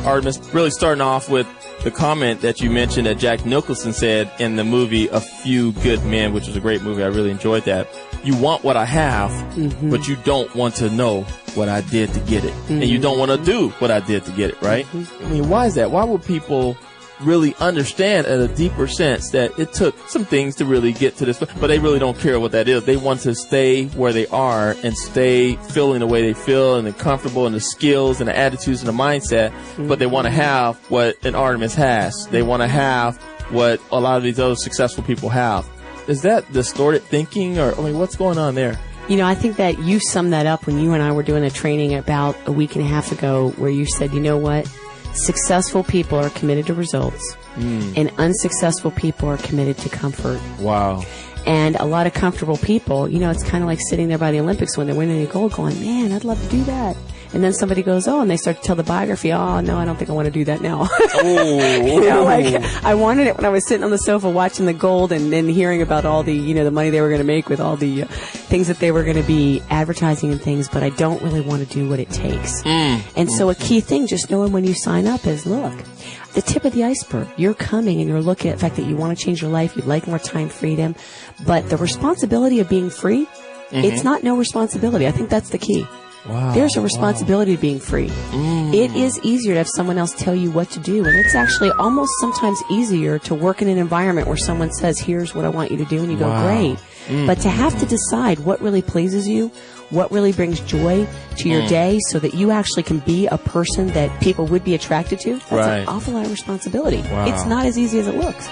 Artemis, really starting off with the comment that you mentioned that Jack Nicholson said in the movie A Few Good Men, which was a great movie. I really enjoyed that. You want what I have, but you don't want to know what I did to get it. And you don't want to do what I did to get it, right? I mean, why is that? Why would people really understand at a deeper sense that it took some things to really get to this, but they really don't care what that is. They want to stay where they are and stay feeling the way they feel and they're comfortable and the skills and the attitudes and the mindset, but they want to have what an Artemis has. They want to have what a lot of these other successful people have. Is that distorted thinking, or, I mean, what's going on there? You know, I think that you summed that up when you and I were doing a training about a week and a half ago, where you said, you know what? Successful people are committed to results, and unsuccessful people are committed to comfort. Wow. And a lot of comfortable people, you know, it's kind of like sitting there by the Olympics when they're winning the gold going, man, I'd love to do that. And then somebody goes, oh, and they start to tell the biography, oh, no, I don't think I want to do that now. You know, like, I wanted it when I was sitting on the sofa watching the gold and then hearing about all the, you know, the money they were going to make with all the things that they were going to be advertising and things, but I don't really want to do what it takes. And so a key thing, just knowing when you sign up is, look, the tip of the iceberg. You're coming and you're looking at the fact that you want to change your life, you'd like more time freedom, but the responsibility of being free, it's not no responsibility. I think that's the key. Wow, there's a responsibility to being free. It is easier to have someone else tell you what to do, and it's actually almost sometimes easier to work in an environment where someone says, here's what I want you to do, and you go, great. But to have to decide what really pleases you, what really brings joy to your day so that you actually can be a person that people would be attracted to, that's an awful lot of responsibility. Wow. It's not as easy as it looks.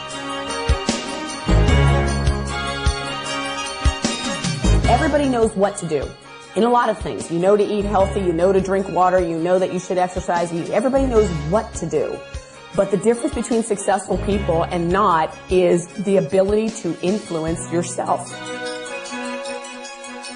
Everybody knows what to do in a lot of things. You know to eat healthy, you know to drink water, you know that you should exercise. Everybody knows what to do. But the difference between successful people and not is the ability to influence yourself.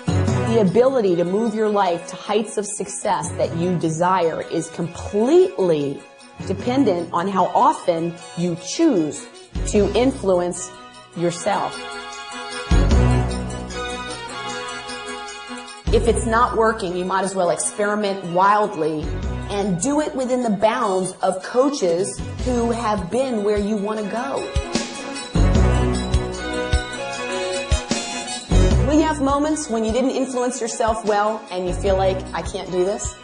The ability to move your life to heights of success that you desire is completely dependent on how often you choose to influence yourself. If it's not working, you might as well experiment wildly and do it within the bounds of coaches who have been where you want to go. Will you have moments when you didn't influence yourself well and you feel like, I can't do this?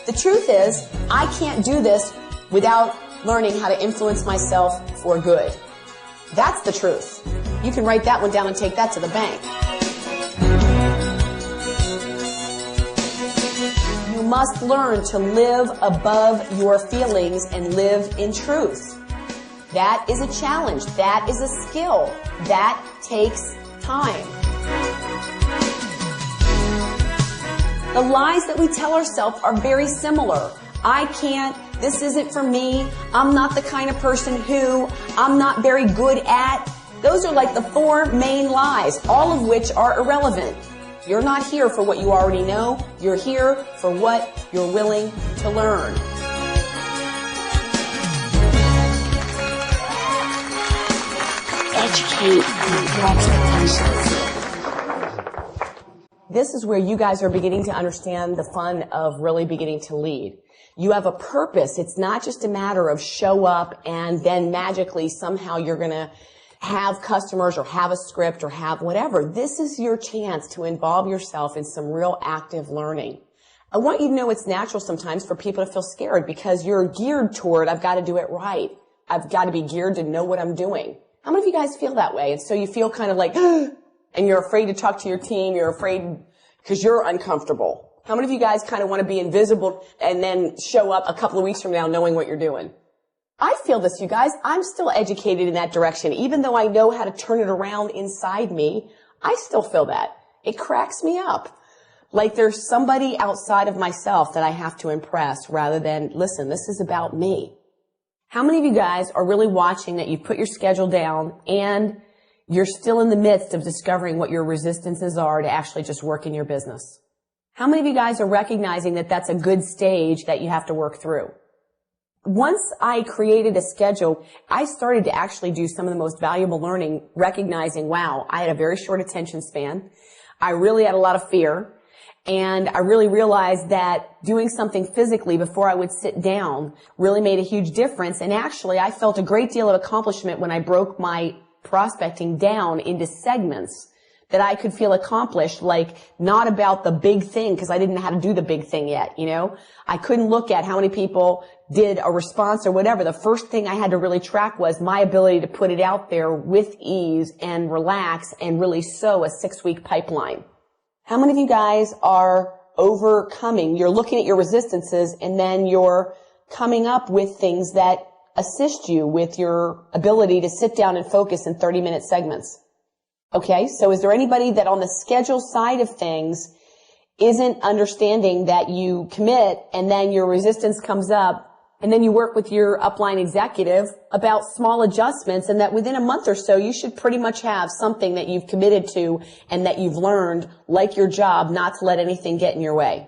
The truth is, I can't do this without learning how to influence myself for good. That's the truth. You can write that one down and take that to the bank. You must learn to live above your feelings and live in truth. That is a challenge. That is a skill. That takes time. The lies that we tell ourselves are very similar. I can't, this isn't for me, I'm not the kind of person who, I'm not very good at. Those are like the four main lies, all of which are irrelevant. You're not here for what you already know. You're here for what you're willing to learn. Educate your expectations. This is where you guys are beginning to understand the fun of really beginning to lead. You have a purpose. It's not just a matter of show up and then magically somehow you're going to have customers or have a script or have whatever. This is your chance to involve yourself in some real active learning. I want you to know it's natural sometimes for people to feel scared because you're geared toward, I've got to do it right. I've got to be geared to know what I'm doing. How many of you guys feel that way? And so you feel kind of like, and you're afraid to talk to your team. You're afraid because you're uncomfortable. How many of you guys kind of want to be invisible and then show up a couple of weeks from now knowing what you're doing? I feel this, you guys. I'm still educated in that direction. Even though I know how to turn it around inside me, I still feel that. It cracks me up. Like there's somebody outside of myself that I have to impress rather than, listen, this is about me. How many of you guys are really watching that you put your schedule down and you're still in the midst of discovering what your resistances are to actually just work in your business? How many of you guys are recognizing that that's a good stage that you have to work through? Once I created a schedule, I started to actually do some of the most valuable learning, recognizing, wow, I had a very short attention span. I really had a lot of fear. And I really realized that doing something physically before I would sit down really made a huge difference. And actually, I felt a great deal of accomplishment when I broke my prospecting down into segments that I could feel accomplished, like not about the big thing, because I didn't know how to do the big thing yet, you know? I couldn't look at how many people did a response or whatever. The first thing I had to really track was my ability to put it out there with ease and relax and really sow a 6-week pipeline. How many of you guys are overcoming? You're looking at your resistances and then you're coming up with things that assist you with your ability to sit down and focus in 30-minute segments. Okay, so is there anybody that on the schedule side of things isn't understanding that you commit and then your resistance comes up and then you work with your upline executive about small adjustments, and that within a month or so you should pretty much have something that you've committed to and that you've learned, like your job, not to let anything get in your way?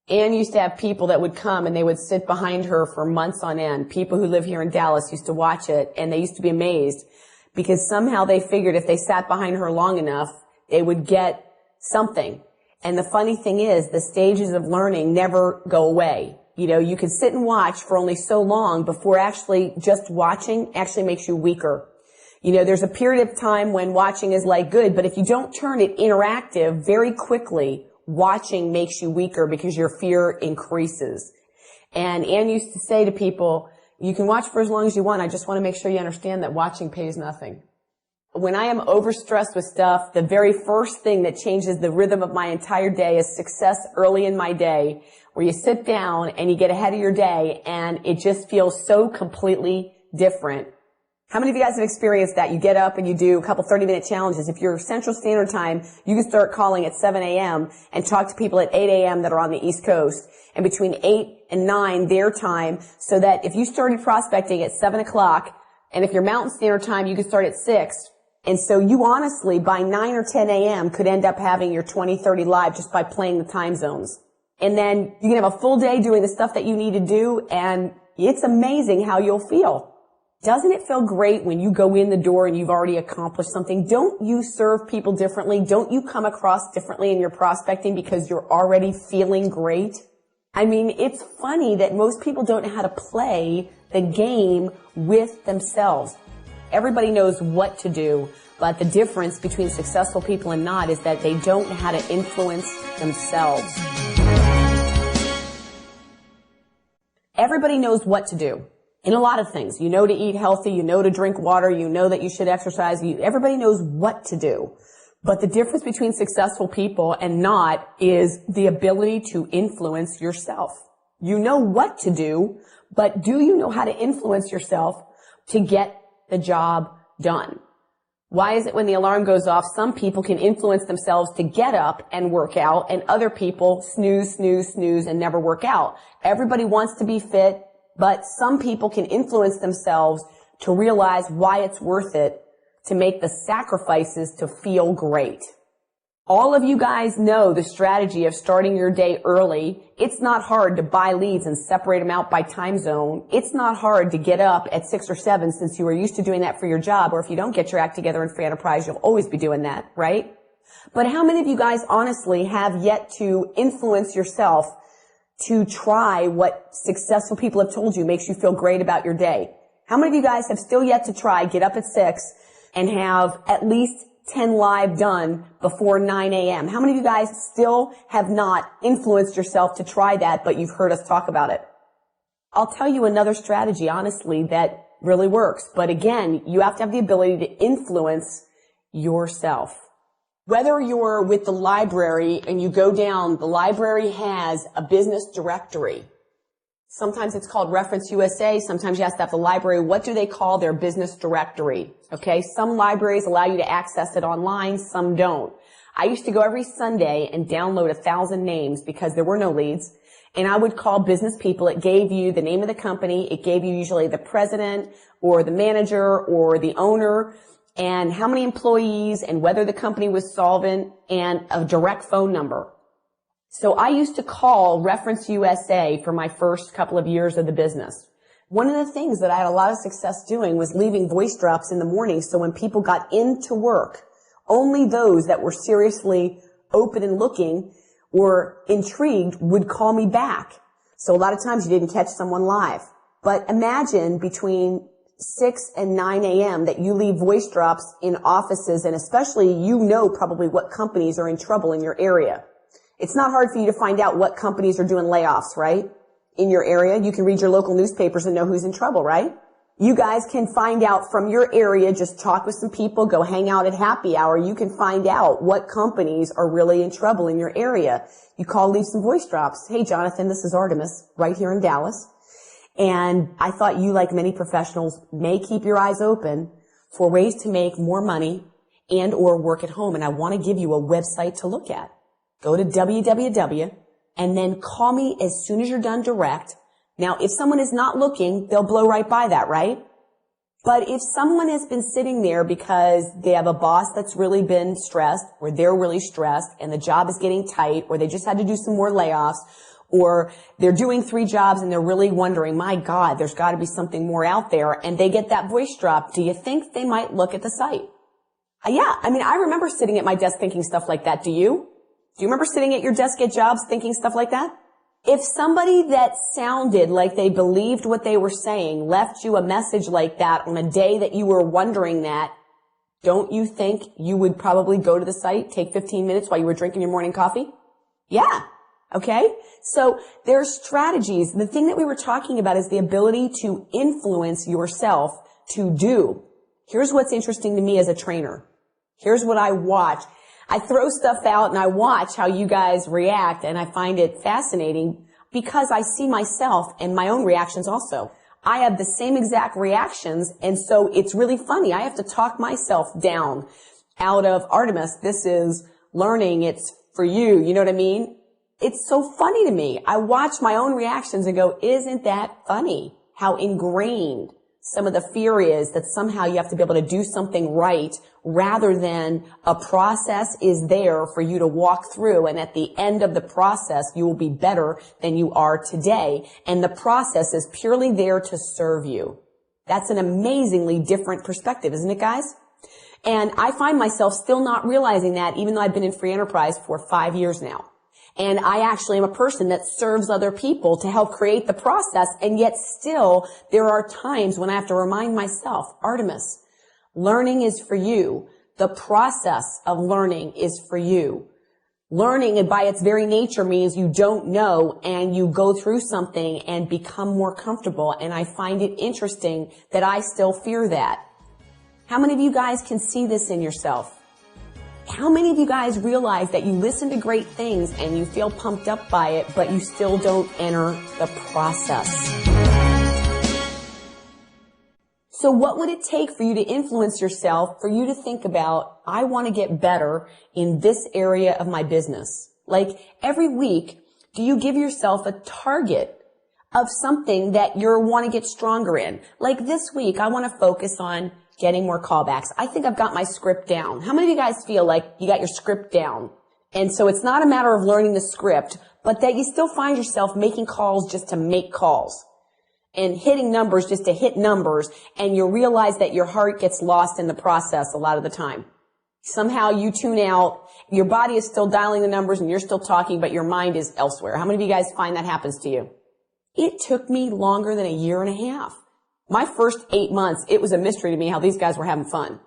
Anne used to have people that would come and they would sit behind her for months on end. People who live here in Dallas used to watch it and they used to be amazed because somehow they figured if they sat behind her long enough, they would get something. And the funny thing is, the stages of learning never go away. You know, you can sit and watch for only so long before actually just watching actually makes you weaker. You know, there's a period of time when watching is like good, but if you don't turn it interactive very quickly, watching makes you weaker because your fear increases. And Anne used to say to people, you can watch for as long as you want. I just want to make sure you understand that watching pays nothing. When I am overstressed with stuff, the very first thing that changes the rhythm of my entire day is success early in my day, where you sit down and you get ahead of your day and it just feels so completely different. How many of you guys have experienced that? You get up and you do a couple 30-minute challenges. If you're Central Standard Time, you can start calling at 7 a.m. and talk to people at 8 a.m. that are on the East Coast, and between 8 and 9 their time, so that if you started prospecting at 7 o'clock, and if you're Mountain Standard Time, you can start at 6. And so you honestly, by 9 or 10 a.m., could end up having your 20, 30 live just by playing the time zones. And then you can have a full day doing the stuff that you need to do, and it's amazing how you'll feel. Doesn't it feel great when you go in the door and you've already accomplished something? Don't you serve people differently? Don't you come across differently in your prospecting because you're already feeling great? I mean, it's funny that most people don't know how to play the game with themselves. Everybody knows what to do, but the difference between successful people and not is that they don't know how to influence themselves. Everybody knows what to do in a lot of things. You know to eat healthy, you know to drink water, you know that you should exercise. Everybody knows what to do. But the difference between successful people and not is the ability to influence yourself. You know what to do, but do you know how to influence yourself to get the job done? Why is it when the alarm goes off, some people can influence themselves to get up and work out, and other people snooze, snooze, snooze, and never work out? Everybody wants to be fit, but some people can influence themselves to realize why it's worth it to make the sacrifices to feel great. All of you guys know the strategy of starting your day early. It's not hard to buy leads and separate them out by time zone. It's not hard to get up at 6 or 7 since you are used to doing that for your job, or if you don't get your act together in free enterprise, you'll always be doing that, right? But how many of you guys honestly have yet to influence yourself to try what successful people have told you makes you feel great about your day? How many of you guys have still yet to try get up at 6 and have at least 10 live done before 9 a.m.? How many of you guys still have not influenced yourself to try that, but you've heard us talk about it? I'll tell you another strategy, honestly, that really works. But again, you have to have the ability to influence yourself. Whether you're with the library and you go down, the library has a business directory. Sometimes it's called Reference USA. Sometimes you have to have the library. What do they call their business directory? Okay, some libraries allow you to access it online, some don't. I used to go every Sunday and download 1,000 names because there were no leads. And I would call business people. It gave you the name of the company. It gave you usually the president or the manager or the owner and how many employees and whether the company was solvent and a direct phone number. So I used to call Reference USA for my first couple of years of the business. One of the things that I had a lot of success doing was leaving voice drops in the morning, so when people got into work, only those that were seriously open and looking or intrigued would call me back. So a lot of times you didn't catch someone live. But imagine between 6 and 9 a.m. that you leave voice drops in offices, and especially you know probably what companies are in trouble in your area. It's not hard for you to find out what companies are doing layoffs, right? In your area, you can read your local newspapers and know who's in trouble, right? You guys can find out from your area, just talk with some people, go hang out at happy hour. You can find out what companies are really in trouble in your area. You call, leave some voice drops. Hey, Jonathan, this is Artemis right here in Dallas. And I thought you, like many professionals, may keep your eyes open for ways to make more money and or work at home. And I want to give you a website to look at. Go to www and then call me as soon as you're done direct. Now, if someone is not looking, they'll blow right by that, right? But if someone has been sitting there because they have a boss that's really been stressed, or they're really stressed and the job is getting tight, or they just had to do some more layoffs, or they're doing 3 jobs and they're really wondering, my God, there's got to be something more out there, and they get that voice drop, do you think they might look at the site? Yeah, I mean, I remember sitting at my desk thinking stuff like that. Do you? Do you remember sitting at your desk at jobs thinking stuff like that? If somebody that sounded like they believed what they were saying left you a message like that on a day that you were wondering that, don't you think you would probably go to the site, take 15 minutes while you were drinking your morning coffee? Yeah. Okay? So there's strategies. The thing that we were talking about is the ability to influence yourself to do. Here's what's interesting to me as a trainer. Here's what I watch. I throw stuff out and I watch how you guys react, and I find it fascinating because I see myself and my own reactions also. I have the same exact reactions, and so it's really funny. I have to talk myself down out of, Artemis, this is learning, it's for you, you know what I mean? It's so funny to me. I watch my own reactions and go, isn't that funny? How ingrained some of the fear is that somehow you have to be able to do something right rather than a process is there for you to walk through, and at the end of the process you will be better than you are today, and the process is purely there to serve you. That's an amazingly different perspective, isn't it, guys? And I find myself still not realizing that, even though I've been in free enterprise for 5 years now. And I actually am a person that serves other people to help create the process, and yet still there are times when I have to remind myself, Artemis, learning is for you. The process of learning is for you. Learning, by its very nature, means you don't know and you go through something and become more comfortable, and I find it interesting that I still fear that. How many of you guys can see this in yourself? How many of you guys realize that you listen to great things and you feel pumped up by it, but you still don't enter the process? So what would it take for you to influence yourself, for you to think about, I want to get better in this area of my business? Like every week, do you give yourself a target of something that you want to get stronger in? Like this week, I want to focus on getting more callbacks. I think I've got my script down. How many of you guys feel like you got your script down? And so it's not a matter of learning the script, but that you still find yourself making calls just to make calls and hitting numbers just to hit numbers, and you realize that your heart gets lost in the process a lot of the time. Somehow you tune out, your body is still dialing the numbers and you're still talking, but your mind is elsewhere. How many of you guys find that happens to you? It took me longer than a year and a half. My first 8 months, it was a mystery to me how these guys were having fun.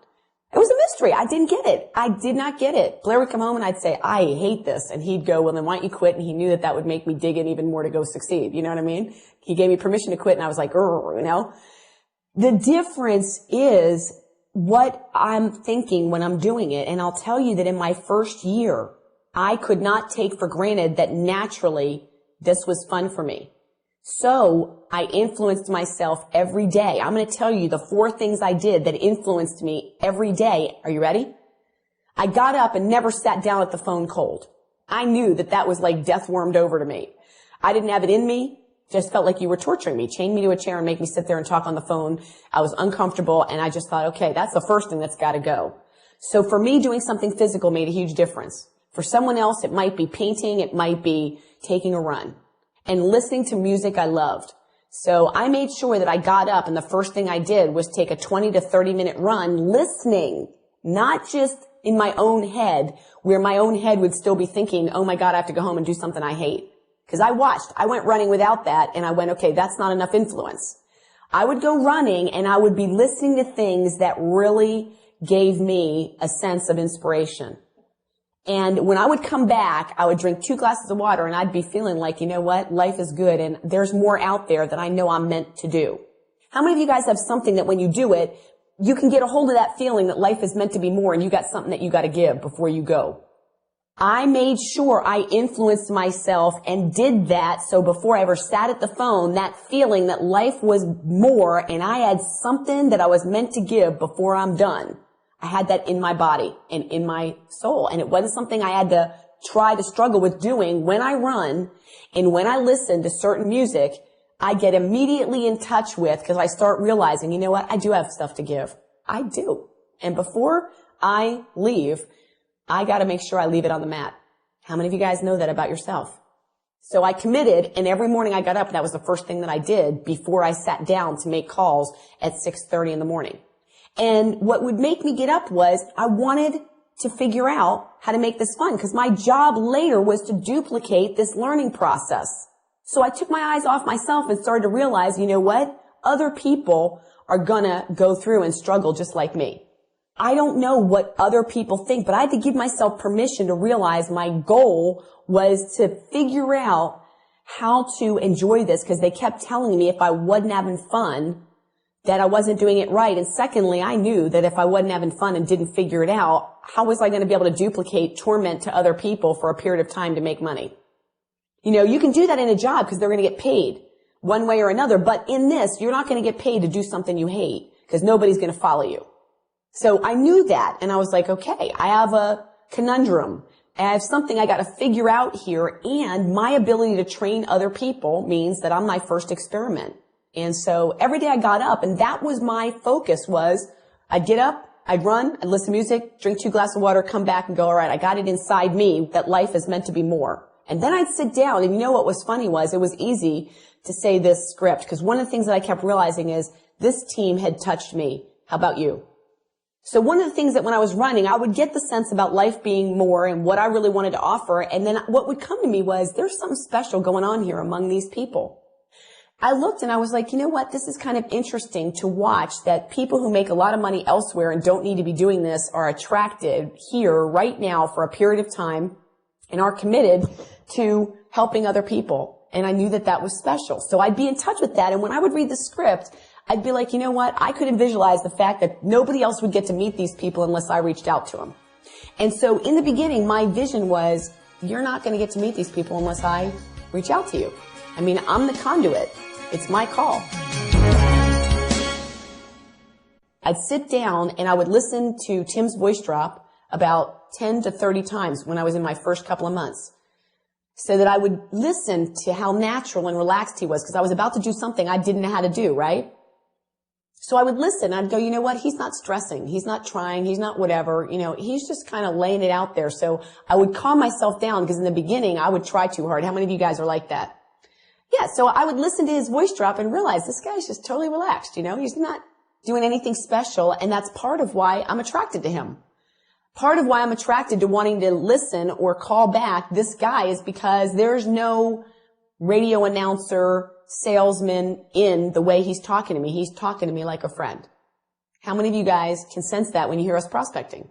It was a mystery. I didn't get it. I did not get it. Blair would come home and I'd say, I hate this. And he'd go, well, then why don't you quit? And he knew that that would make me dig in even more to go succeed. You know what I mean? He gave me permission to quit and I was like, you know? The difference is what I'm thinking when I'm doing it. And I'll tell you that in my first year, I could not take for granted that naturally this was fun for me. So I influenced myself every day. I'm going to tell you the 4 things I did that influenced me every day. Are you ready? I got up and never sat down at the phone cold. I knew that that was like death wormed over to me. I didn't have it in me. Just felt like you were torturing me. Chain me to a chair and make me sit there and talk on the phone. I was uncomfortable, and I just thought, okay, that's the first thing that's got to go. So for me, doing something physical made a huge difference. For someone else, it might be painting. It might be taking a run. And listening to music I loved. So I made sure that I got up and the first thing I did was take a 20 to 30 minute run listening, not just in my own head, where my own head would still be thinking, oh my God, I have to go home and do something I hate. Because I went running without that, and I went, okay, that's not enough influence. I would go running, and I would be listening to things that really gave me a sense of inspiration. And when I would come back, I would drink 2 glasses of water, and I'd be feeling like, you know what, life is good, and there's more out there that I know I'm meant to do. How many of you guys have something that when you do it, you can get a hold of that feeling that life is meant to be more, and you got something that you got to give before you go? I made sure I influenced myself and did that, so before I ever sat at the phone, that feeling that life was more and I had something that I was meant to give before I'm done. I had that in my body and in my soul, and it wasn't something I had to try to struggle with doing. When I run and when I listen to certain music, I get immediately in touch with, because I start realizing, you know what, I do have stuff to give. I do. And before I leave, I got to make sure I leave it on the mat. How many of you guys know that about yourself? So I committed, and every morning I got up, and that was the first thing that I did before I sat down to make calls at 6:30 in the morning. And what would make me get up was I wanted to figure out how to make this fun, because my job later was to duplicate this learning process. So I took my eyes off myself and started to realize, you know what? Other people are gonna go through and struggle just like me. I don't know what other people think, but I had to give myself permission to realize my goal was to figure out how to enjoy this, because they kept telling me if I wasn't having fun, that I wasn't doing it right. And secondly, I knew that if I wasn't having fun and didn't figure it out, how was I going to be able to duplicate torment to other people for a period of time to make money? You know, you can do that in a job because they're going to get paid one way or another. But in this, you're not going to get paid to do something you hate because nobody's going to follow you. So I knew that, and I was like, okay, I have a conundrum. I have something I got to figure out here, and my ability to train other people means that I'm my first experiment. And so every day I got up, and that was my focus, was I'd get up, I'd run, I'd listen to music, drink 2 glasses of water, come back and go, all right, I got it inside me that life is meant to be more. And then I'd sit down, and you know what was funny was it was easy to say this script, because one of the things that I kept realizing is this team had touched me. How about you? So one of the things that when I was running, I would get the sense about life being more and what I really wanted to offer. And then what would come to me was there's something special going on here among these people. I looked and I was like, you know what? This is kind of interesting to watch that people who make a lot of money elsewhere and don't need to be doing this are attracted here right now for a period of time and are committed to helping other people. And I knew that that was special. So I'd be in touch with that. And when I would read the script, I'd be like, you know what? I couldn't visualize the fact that nobody else would get to meet these people unless I reached out to them. And so in the beginning, my vision was, you're not going to get to meet these people unless I reach out to you. I mean, I'm the conduit. It's my call. I'd sit down and I would listen to Tim's voice drop about 10 to 30 times when I was in my first couple of months, so that I would listen to how natural and relaxed he was, because I was about to do something I didn't know how to do, right? So I would listen. I'd go, you know what? He's not stressing. He's not trying. He's not whatever. You know, he's just kind of laying it out there. So I would calm myself down, because in the beginning I would try too hard. How many of you guys are like that? Yeah. So I would listen to his voice drop and realize this guy's just totally relaxed. You know, he's not doing anything special. And that's part of why I'm attracted to him. Part of why I'm attracted to wanting to listen or call back this guy is because there's no radio announcer, salesman in the way he's talking to me. He's talking to me like a friend. How many of you guys can sense that when you hear us prospecting?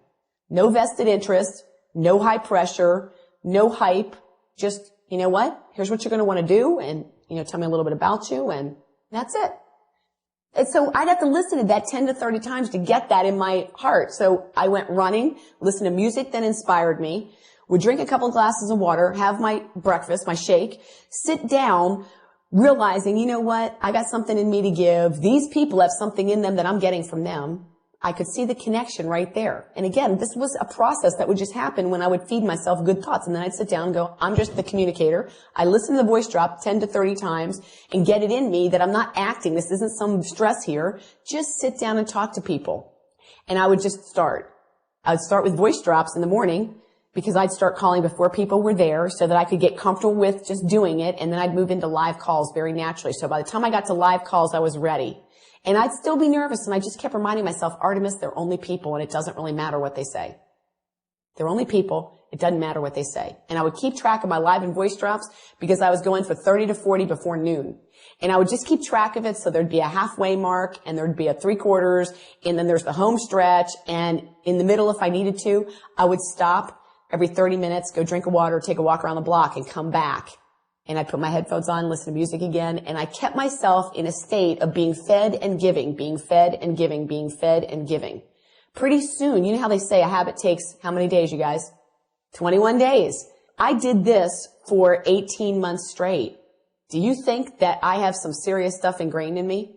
No vested interest, no high pressure, no hype. Just, you know what? Here's what you're going to want to do, and, you know, tell me a little bit about you, and that's it. And so I'd have to listen to that 10 to 30 times to get that in my heart. So I went running, listened to music that inspired me, would drink a couple of glasses of water, have my breakfast, my shake, sit down, realizing, you know what, I got something in me to give. These people have something in them that I'm getting from them. I could see the connection right there. And again, this was a process that would just happen when I would feed myself good thoughts. And then I'd sit down and go, I'm just the communicator. I listen to the voice drop 10 to 30 times and get it in me that I'm not acting. This isn't some stress here. Just sit down and talk to people. And I would just start. I would start with voice drops in the morning, because I'd start calling before people were there so that I could get comfortable with just doing it. And then I'd move into live calls very naturally. So by the time I got to live calls, I was ready. And I'd still be nervous, and I just kept reminding myself, Artemis, they're only people, and it doesn't really matter what they say. They're only people. It doesn't matter what they say. And I would keep track of my live and voice drops because I was going for 30 to 40 before noon. And I would just keep track of it. So there'd be a halfway mark and there'd be a 3/4 and then there's the home stretch. And in the middle, if I needed to, I would stop every 30 minutes, go drink a water, take a walk around the block and come back. And I'd put my headphones on, listen to music again. And I kept myself in a state of being fed and giving, being fed and giving, being fed and giving. Pretty soon, you know how they say a habit takes how many days, you guys? 21 days. I did this for 18 months straight. Do you think that I have some serious stuff ingrained in me?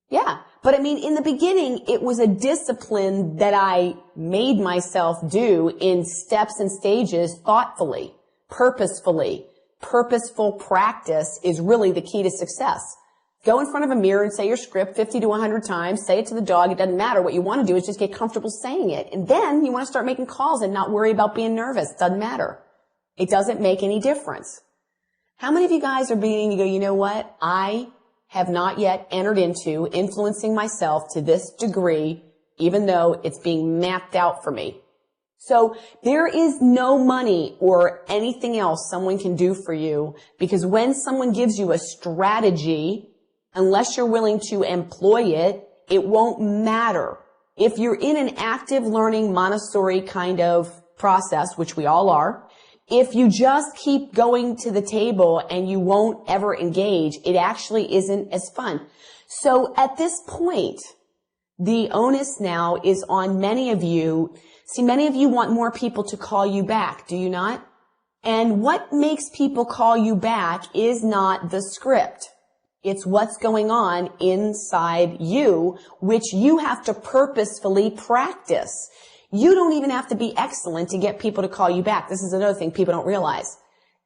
Yeah. But I mean, in the beginning, it was a discipline that I made myself do in steps and stages thoughtfully, purposefully. Purposeful practice is really the key to success. Go in front of a mirror and say your script 50 to 100 times. Say it to the dog. It doesn't matter. What you want to do is just get comfortable saying it. And then you want to start making calls and not worry about being nervous. Doesn't matter. It doesn't make any difference. How many of you guys are beginning to go, you know what? I have not yet entered into influencing myself to this degree, even though it's being mapped out for me. So there is no money or anything else someone can do for you, because when someone gives you a strategy, unless you're willing to employ it, it won't matter. If you're in an active learning Montessori kind of process, which we all are, if you just keep going to the table and you won't ever engage, it actually isn't as fun. So at this point, the onus now is on many of you. See, many of you want more people to call you back, do you not? And what makes people call you back is not the script. It's what's going on inside you, which you have to purposefully practice. You don't even have to be excellent to get people to call you back. This is another thing people don't realize.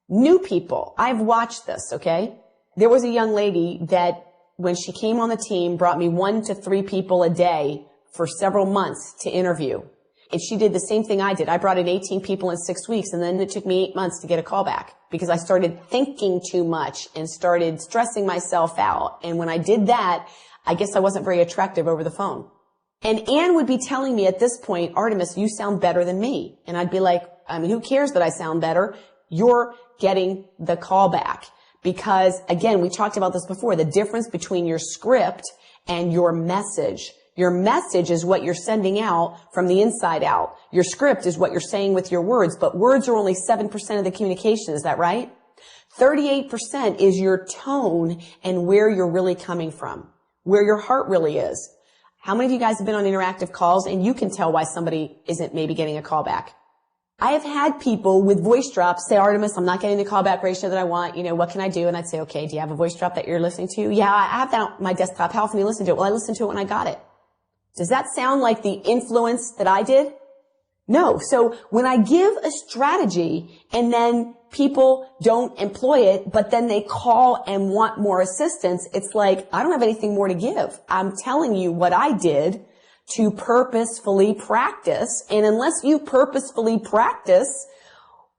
New people, I've watched this, okay? There was a young lady that, when she came on the team, brought me 1 to 3 people a day for several months to interview. And she did the same thing I did. I brought in 18 people in 6 weeks, and then it took me 8 months to get a call back because I started thinking too much and started stressing myself out. And when I did that, I guess I wasn't very attractive over the phone. And Ann would be telling me at this point, Artemis, you sound better than me. And I'd be like, I mean, who cares that I sound better? You're getting the call back. Because, again, we talked about this before, the difference between your script and your message. Your message is what you're sending out from the inside out. Your script is what you're saying with your words, but words are only 7% of the communication. Is that right? 38% is your tone and where you're really coming from, where your heart really is. How many of you guys have been on interactive calls and you can tell why somebody isn't maybe getting a call back? I have had people with voice drops say, Artemis, I'm not getting the callback ratio that I want. You know, what can I do? And I'd say, okay, do you have a voice drop that you're listening to? Yeah, I have that on my desktop. How often do you listen to it? Well, I listened to it when I got it. Does that sound like the influence that I did? No. So when I give a strategy and then people don't employ it, but then they call and want more assistance, it's like, I don't have anything more to give. I'm telling you what I did to purposefully practice. And unless you purposefully practice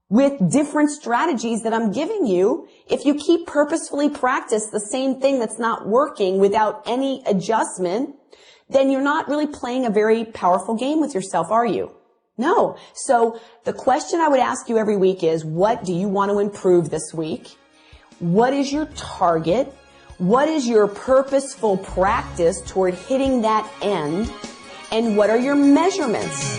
with different strategies that I'm giving you, if you keep purposefully practice the same thing that's not working without any adjustment, then you're not really playing a very powerful game with yourself, are you? No. So the question I would ask you every week is, what do you want to improve this week? What is your target? What is your purposeful practice toward hitting that end? And what are your measurements?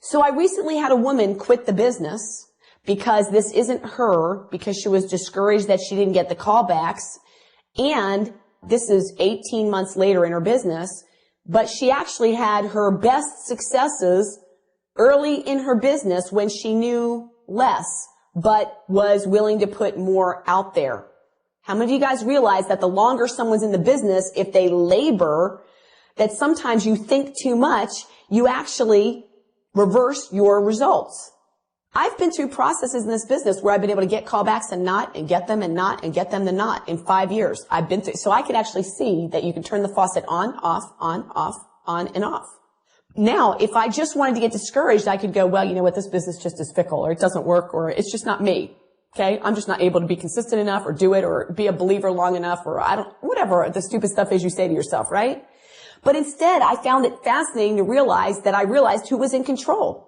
So I recently had a woman quit the business because this isn't her, because she was discouraged that she didn't get the callbacks. And this is 18 months later in her business, but she actually had her best successes early in her business when she knew less, but was willing to put more out there. How many of you guys realize that the longer someone's in the business, if they labor, that sometimes you think too much, you actually reverse your results? I've been through processes in this business where I've been able to get callbacks and not, and get them and not, and get them to not in 5 years. I've been through, so I could actually see that you can turn the faucet on, off, on, and off. Now, if I just wanted to get discouraged, I could go, well, you know what, this business just is fickle, or it doesn't work, or it's just not me. Okay? I'm just not able to be consistent enough, or do it, or be a believer long enough, or whatever the stupid stuff is you say to yourself, right? But instead, I found it fascinating to realize that I realized who was in control.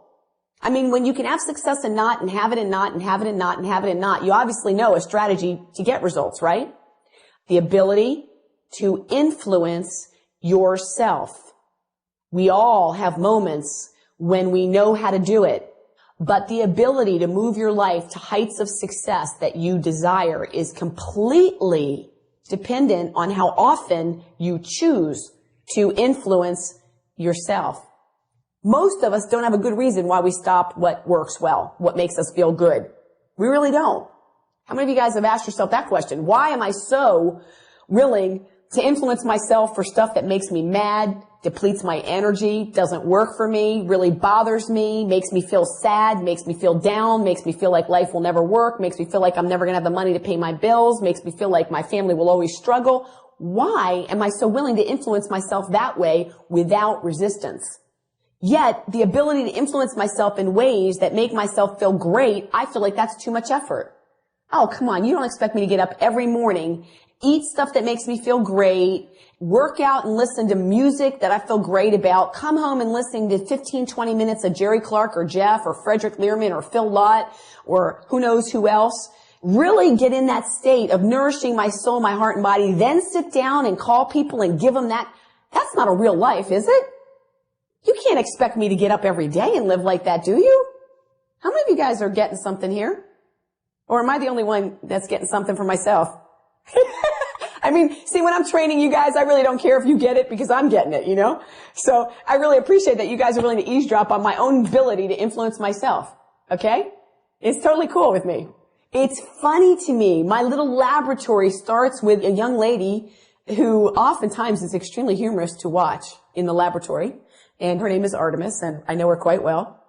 I mean, when you can have success and not, and have it and not, and have it and not, and have it and not, you obviously know a strategy to get results, right? The ability to influence yourself. We all have moments when we know how to do it, but the ability to move your life to heights of success that you desire is completely dependent on how often you choose to influence yourself. Most of us don't have a good reason why we stop what works well, what makes us feel good. We really don't. How many of you guys have asked yourself that question? Why am I so willing to influence myself for stuff that makes me mad, depletes my energy, doesn't work for me, really bothers me, makes me feel sad, makes me feel down, makes me feel like life will never work, makes me feel like I'm never going to have the money to pay my bills, makes me feel like my family will always struggle? Why am I so willing to influence myself that way without resistance? Yet, the ability to influence myself in ways that make myself feel great, I feel like that's too much effort. Oh, come on. You don't expect me to get up every morning, eat stuff that makes me feel great, work out and listen to music that I feel great about, come home and listen to 15, 20 minutes of Jerry Clark or Jeff or Frederick Learman or Phil Lott or who knows who else. Really get in that state of nourishing my soul, my heart and body, then sit down and call people and give them that. That's not a real life, is it? You can't expect me to get up every day and live like that, do you? How many of you guys are getting something here? Or am I the only one that's getting something for myself? I mean, see, when I'm training you guys, I really don't care if you get it because I'm getting it, you know? So I really appreciate that you guys are willing to eavesdrop on my own ability to influence myself. Okay? It's totally cool with me. It's funny to me. My little laboratory starts with a young lady who oftentimes is extremely humorous to watch in the laboratory. And her name is Artemis, and I know her quite well.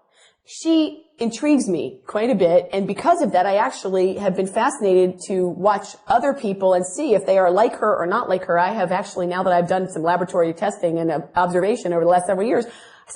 She intrigues me quite a bit, and because of that, I actually have been fascinated to watch other people and see if they are like her or not like her. I have actually, now that I've done some laboratory testing and observation over the last several years,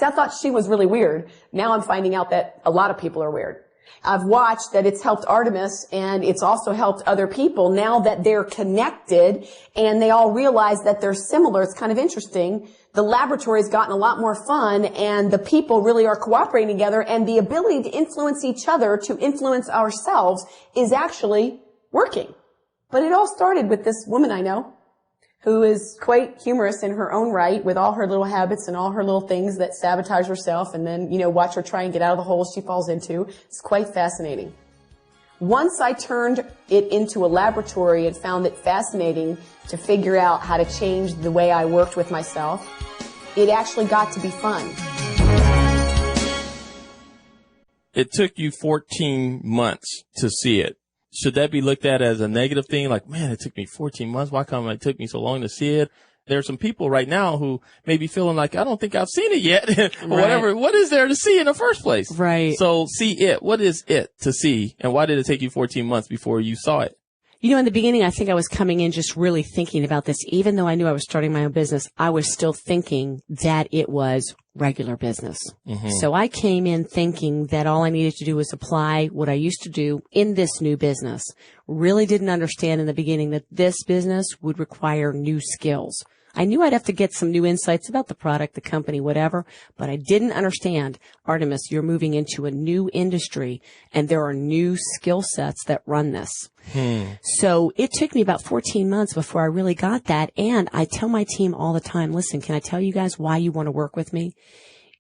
I thought she was really weird. Now I'm finding out that a lot of people are weird. I've watched that it's helped Artemis and it's also helped other people now that they're connected and they all realize that they're similar. It's kind of interesting. The laboratory's gotten a lot more fun and the people really are cooperating together and the ability to influence each other, to influence ourselves is actually working. But it all started with this woman I know who is quite humorous in her own right with all her little habits and all her little things that sabotage herself and then, you know, watch her try and get out of the holes she falls into. It's quite fascinating. Once I turned it into a laboratory and found it fascinating to figure out how to change the way I worked with myself, it actually got to be fun. It took you 14 months to see it. Should that be looked at as a negative thing? Like, man, it took me 14 months. Why come it took me so long to see it? There are some people right now who may be feeling like, I don't think I've seen it yet. Or whatever. What is there to see in the first place? Right. So see it. What is it to see? And why did it take you 14 months before you saw it? You know, in the beginning, I think I was coming in just really thinking about this. Even though I knew I was starting my own business, I was still thinking that it was regular business. Mm-hmm. So I came in thinking that all I needed to do was apply what I used to do in this new business. Really didn't understand in the beginning that this business would require new skills. I knew I'd have to get some new insights about the product, the company, whatever, but I didn't understand, Artemis, you're moving into a new industry and there are new skill sets that run this. So it took me about 14 months before I really got that. And I tell my team all the time, listen, can I tell you guys why you want to work with me?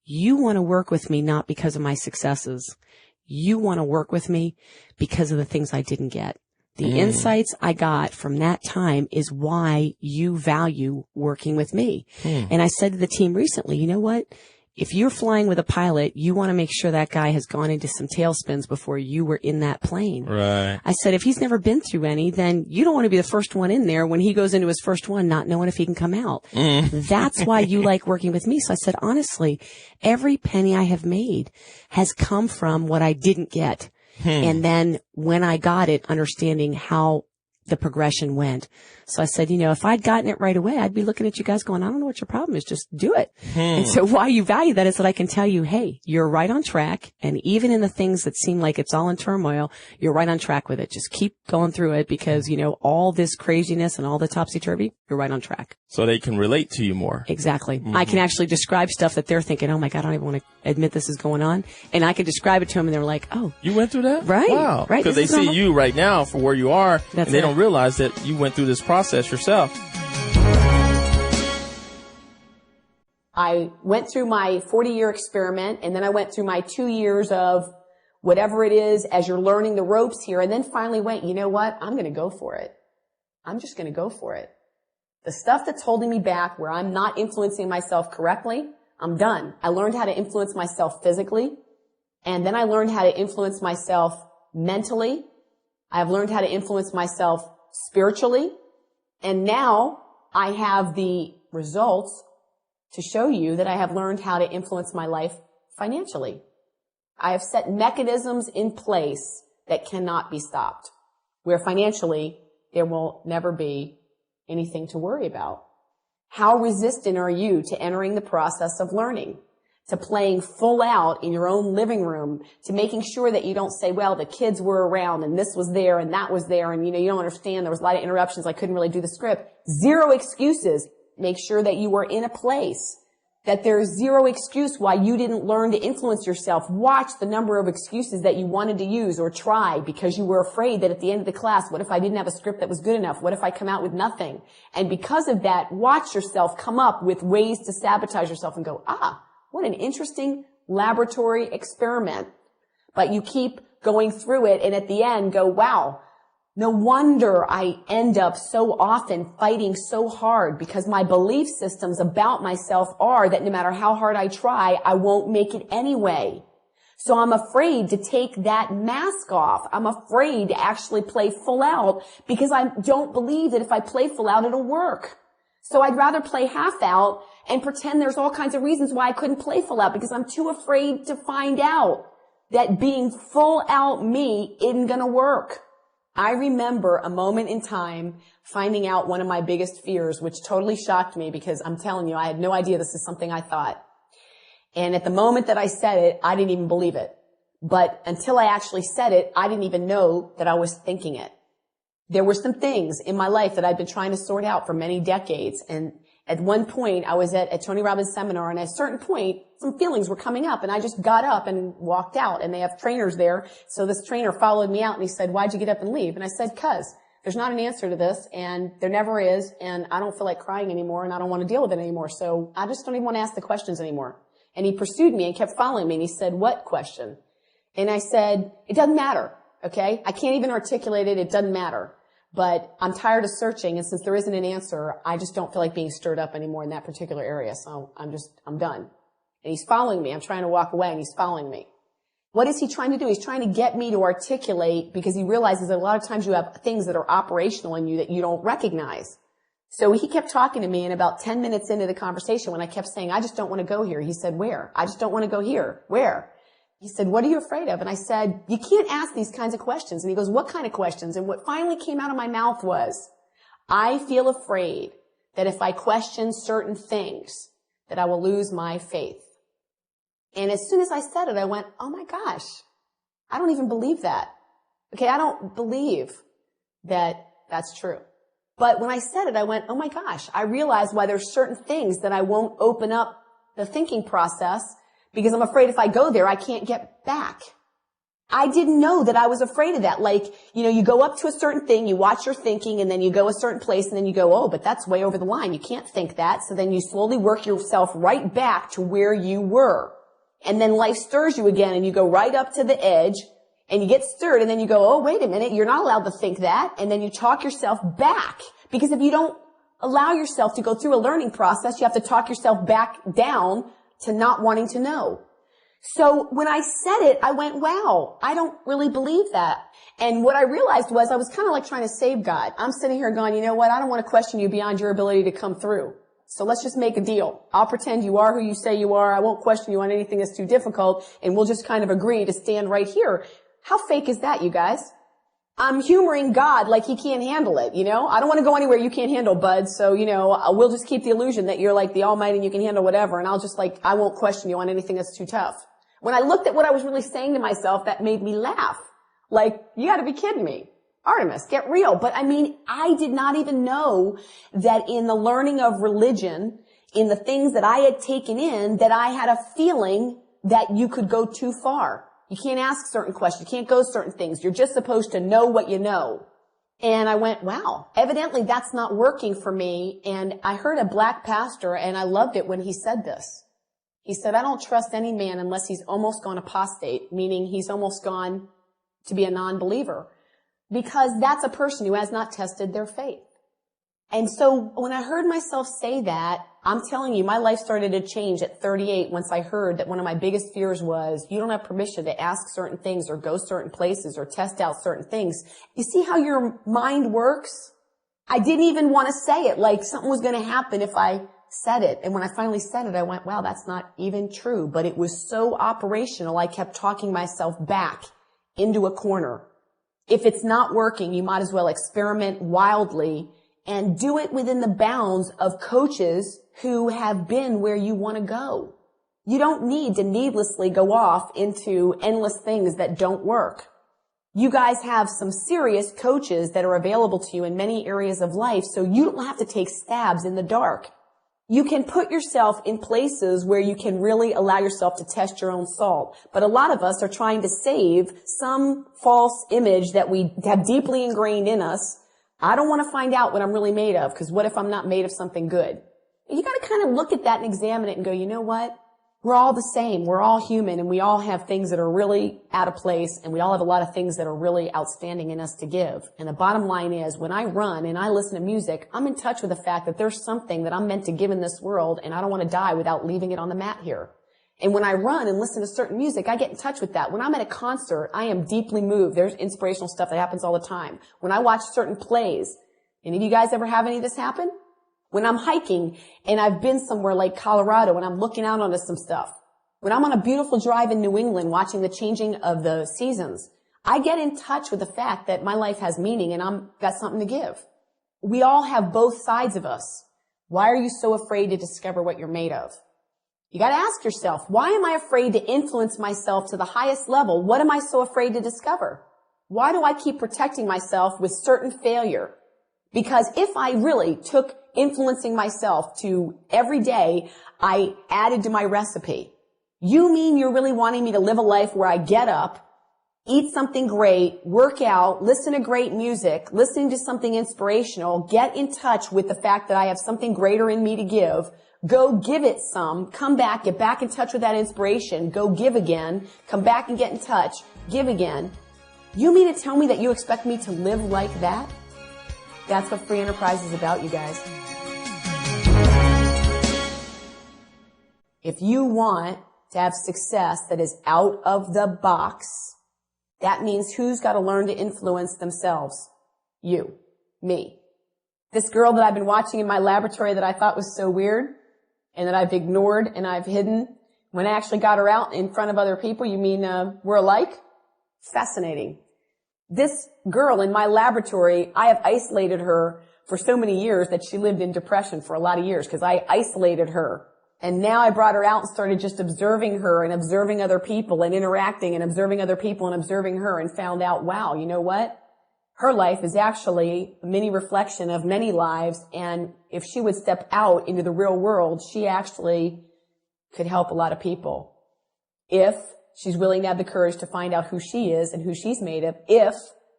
You want to work with me not because of my successes. You want to work with me because of the things I didn't get. The insights I got from that time is why you value working with me. And I said to the team recently, you know what? If you're flying with a pilot, you want to make sure that guy has gone into some tailspins before you were in that plane. Right. I said, if he's never been through any, then you don't want to be the first one in there when he goes into his first one, not knowing if he can come out. That's why you like working with me. So I said, honestly, every penny I have made has come from what I didn't get. And then when I got it, understanding how the progression went. So I said, if I'd gotten it right away, I'd be looking at you guys going, I don't know what your problem is. Just do it. And so why you value that is that I can tell you, hey, you're right on track. And even in the things that seem like it's all in turmoil, you're right on track with it. Just keep going through it because, all this craziness and all the topsy-turvy, you're right on track. So they can relate to you more. Exactly. I can actually describe stuff that they're thinking, oh my God, I don't even want to admit this is going on. And I can describe it to them and they're like, oh. You went through that? Right. Wow. Right. Because they see you right now for where you are, and they don't realize that you went through this process yourself. I went through my 40-year experiment, and then I went through my 2 years of whatever it is as you're learning the ropes here, and then finally went, you know what? I'm going to go for it. I'm just going to go for it. The stuff that's holding me back, where I'm not influencing myself correctly, I'm done. I learned how to influence myself physically, and then I learned how to influence myself mentally. I've learned how to influence myself spiritually, and now I have the results to show you that I have learned how to influence my life financially. I have set mechanisms in place that cannot be stopped, where financially there will never be anything to worry about. How resistant are you to entering the process of learning, to playing full out in your own living room, to making sure that you don't say, well, the kids were around and this was there and that was there and, you don't understand. There was a lot of interruptions. I couldn't really do the script. Zero excuses. Make sure that you are in a place that there's zero excuse why you didn't learn to influence yourself. Watch the number of excuses that you wanted to use or try because you were afraid that at the end of the class, what if I didn't have a script that was good enough? What if I come out with nothing? And because of that, watch yourself come up with ways to sabotage yourself and go, what an interesting laboratory experiment. But you keep going through it and at the end go, wow, no wonder I end up so often fighting so hard because my belief systems about myself are that no matter how hard I try, I won't make it anyway. So I'm afraid to take that mask off. I'm afraid to actually play full out because I don't believe that if I play full out, it'll work. So I'd rather play half out and pretend there's all kinds of reasons why I couldn't play full out because I'm too afraid to find out that being full out me isn't going to work. I remember a moment in time finding out one of my biggest fears, which totally shocked me because I'm telling you, I had no idea this is something I thought. And at the moment that I said it, I didn't even believe it. But until I actually said it, I didn't even know that I was thinking it. There were some things in my life that I'd been trying to sort out for many decades. And at one point, I was at a Tony Robbins seminar, and at a certain point, some feelings were coming up, and I just got up and walked out, and they have trainers there. So this trainer followed me out, and he said, why'd you get up and leave? And I said, 'cause there's not an answer to this, and there never is, and I don't feel like crying anymore, and I don't want to deal with it anymore, so I just don't even want to ask the questions anymore. And he pursued me and kept following me, and he said, what question? And I said, it doesn't matter, okay? I can't even articulate it, it doesn't matter. But I'm tired of searching, and since there isn't an answer, I just don't feel like being stirred up anymore in that particular area. So I'm done. And he's following me. I'm trying to walk away, and he's following me. What is he trying to do? He's trying to get me to articulate because he realizes that a lot of times you have things that are operational in you that you don't recognize. So he kept talking to me, and about 10 minutes into the conversation, when I kept saying, I just don't want to go here, he said, where? I just don't want to go here. Where? He said, what are you afraid of? And I said, you can't ask these kinds of questions. And he goes, what kind of questions? And what finally came out of my mouth was, I feel afraid that if I question certain things, that I will lose my faith. And as soon as I said it, I went, oh my gosh, I don't even believe that. Okay, I don't believe that that's true. But when I said it, I went, oh my gosh, I realize why there's certain things that I won't open up the thinking process because I'm afraid if I go there, I can't get back. I didn't know that I was afraid of that. Like, you go up to a certain thing, you watch your thinking, and then you go a certain place, and then you go, oh, but that's way over the line. You can't think that. So then you slowly work yourself right back to where you were. And then life stirs you again, and you go right up to the edge, and you get stirred, and then you go, oh, wait a minute, you're not allowed to think that. And then you talk yourself back. Because if you don't allow yourself to go through a learning process, you have to talk yourself back down to not wanting to know. So when I said it, I went, wow, I don't really believe that. And what I realized was I was kind of like trying to save God. I'm sitting here going, you know what? I don't want to question you beyond your ability to come through. So let's just make a deal. I'll pretend you are who you say you are. I won't question you on anything that's too difficult. And we'll just kind of agree to stand right here. How fake is that, you guys? I'm humoring God like he can't handle it, you know? I don't want to go anywhere you can't handle, bud. So, you know, we'll just keep the illusion that you're like the Almighty and you can handle whatever. And I'll just like, I won't question you on anything that's too tough. When I looked at what I was really saying to myself, that made me laugh. Like, you gotta be kidding me. Artemis, get real. But I mean, I did not even know that in the learning of religion, in the things that I had taken in, that I had a feeling that you could go too far. You can't ask certain questions. You can't go certain things. You're just supposed to know what you know. And I went, wow, evidently that's not working for me. And I heard a black pastor, and I loved it when he said this. He said, I don't trust any man unless he's almost gone apostate, meaning he's almost gone to be a non-believer, because that's a person who has not tested their faith. And so when I heard myself say that, I'm telling you, my life started to change at 38 once I heard that one of my biggest fears was you don't have permission to ask certain things or go certain places or test out certain things. You see how your mind works? I didn't even want to say it, like something was going to happen if I said it. And when I finally said it, I went, wow, that's not even true. But it was so operational, I kept talking myself back into a corner. If it's not working, you might as well experiment wildly and do it within the bounds of coaches who have been where you want to go. You don't need to needlessly go off into endless things that don't work. You guys have some serious coaches that are available to you in many areas of life, so you don't have to take stabs in the dark. You can put yourself in places where you can really allow yourself to test your own salt. But a lot of us are trying to save some false image that we have deeply ingrained in us. I don't want to find out what I'm really made of, because what if I'm not made of something good? You got to kind of look at that and examine it and go, you know what? We're all the same. We're all human, and we all have things that are really out of place, and we all have a lot of things that are really outstanding in us to give. And the bottom line is, when I run and I listen to music, I'm in touch with the fact that there's something that I'm meant to give in this world, and I don't want to die without leaving it on the mat here. And when I run and listen to certain music, I get in touch with that. When I'm at a concert, I am deeply moved. There's inspirational stuff that happens all the time. When I watch certain plays, any of you guys ever have any of this happen? When I'm hiking and I've been somewhere like Colorado and I'm looking out onto some stuff. When I'm on a beautiful drive in New England watching the changing of the seasons, I get in touch with the fact that my life has meaning and I've got something to give. We all have both sides of us. Why are you so afraid to discover what you're made of? You got to ask yourself, why am I afraid to influence myself to the highest level? What am I so afraid to discover? Why do I keep protecting myself with certain failure? Because if I really took influencing myself to every day, I added to my recipe. You mean you're really wanting me to live a life where I get up, eat something great, work out, listen to great music, listening to something inspirational, get in touch with the fact that I have something greater in me to give, go give it some, come back, get back in touch with that inspiration, go give again, come back and get in touch, give again. You mean to tell me that you expect me to live like that? That's what free enterprise is about, you guys. If you want to have success that is out of the box, that means who's got to learn to influence themselves? You. Me. This girl that I've been watching in my laboratory that I thought was so weird and that I've ignored and I've hidden, when I actually got her out in front of other people, you mean we're alike? Fascinating. This girl in my laboratory, I have isolated her for so many years that she lived in depression for a lot of years because I isolated her. And now I brought her out and started just observing her and observing other people and interacting and observing other people and observing her and found out, wow, you know what? Her life is actually a mini reflection of many lives. And if she would step out into the real world, she actually could help a lot of people. If she's willing to have the courage to find out who she is and who she's made of. If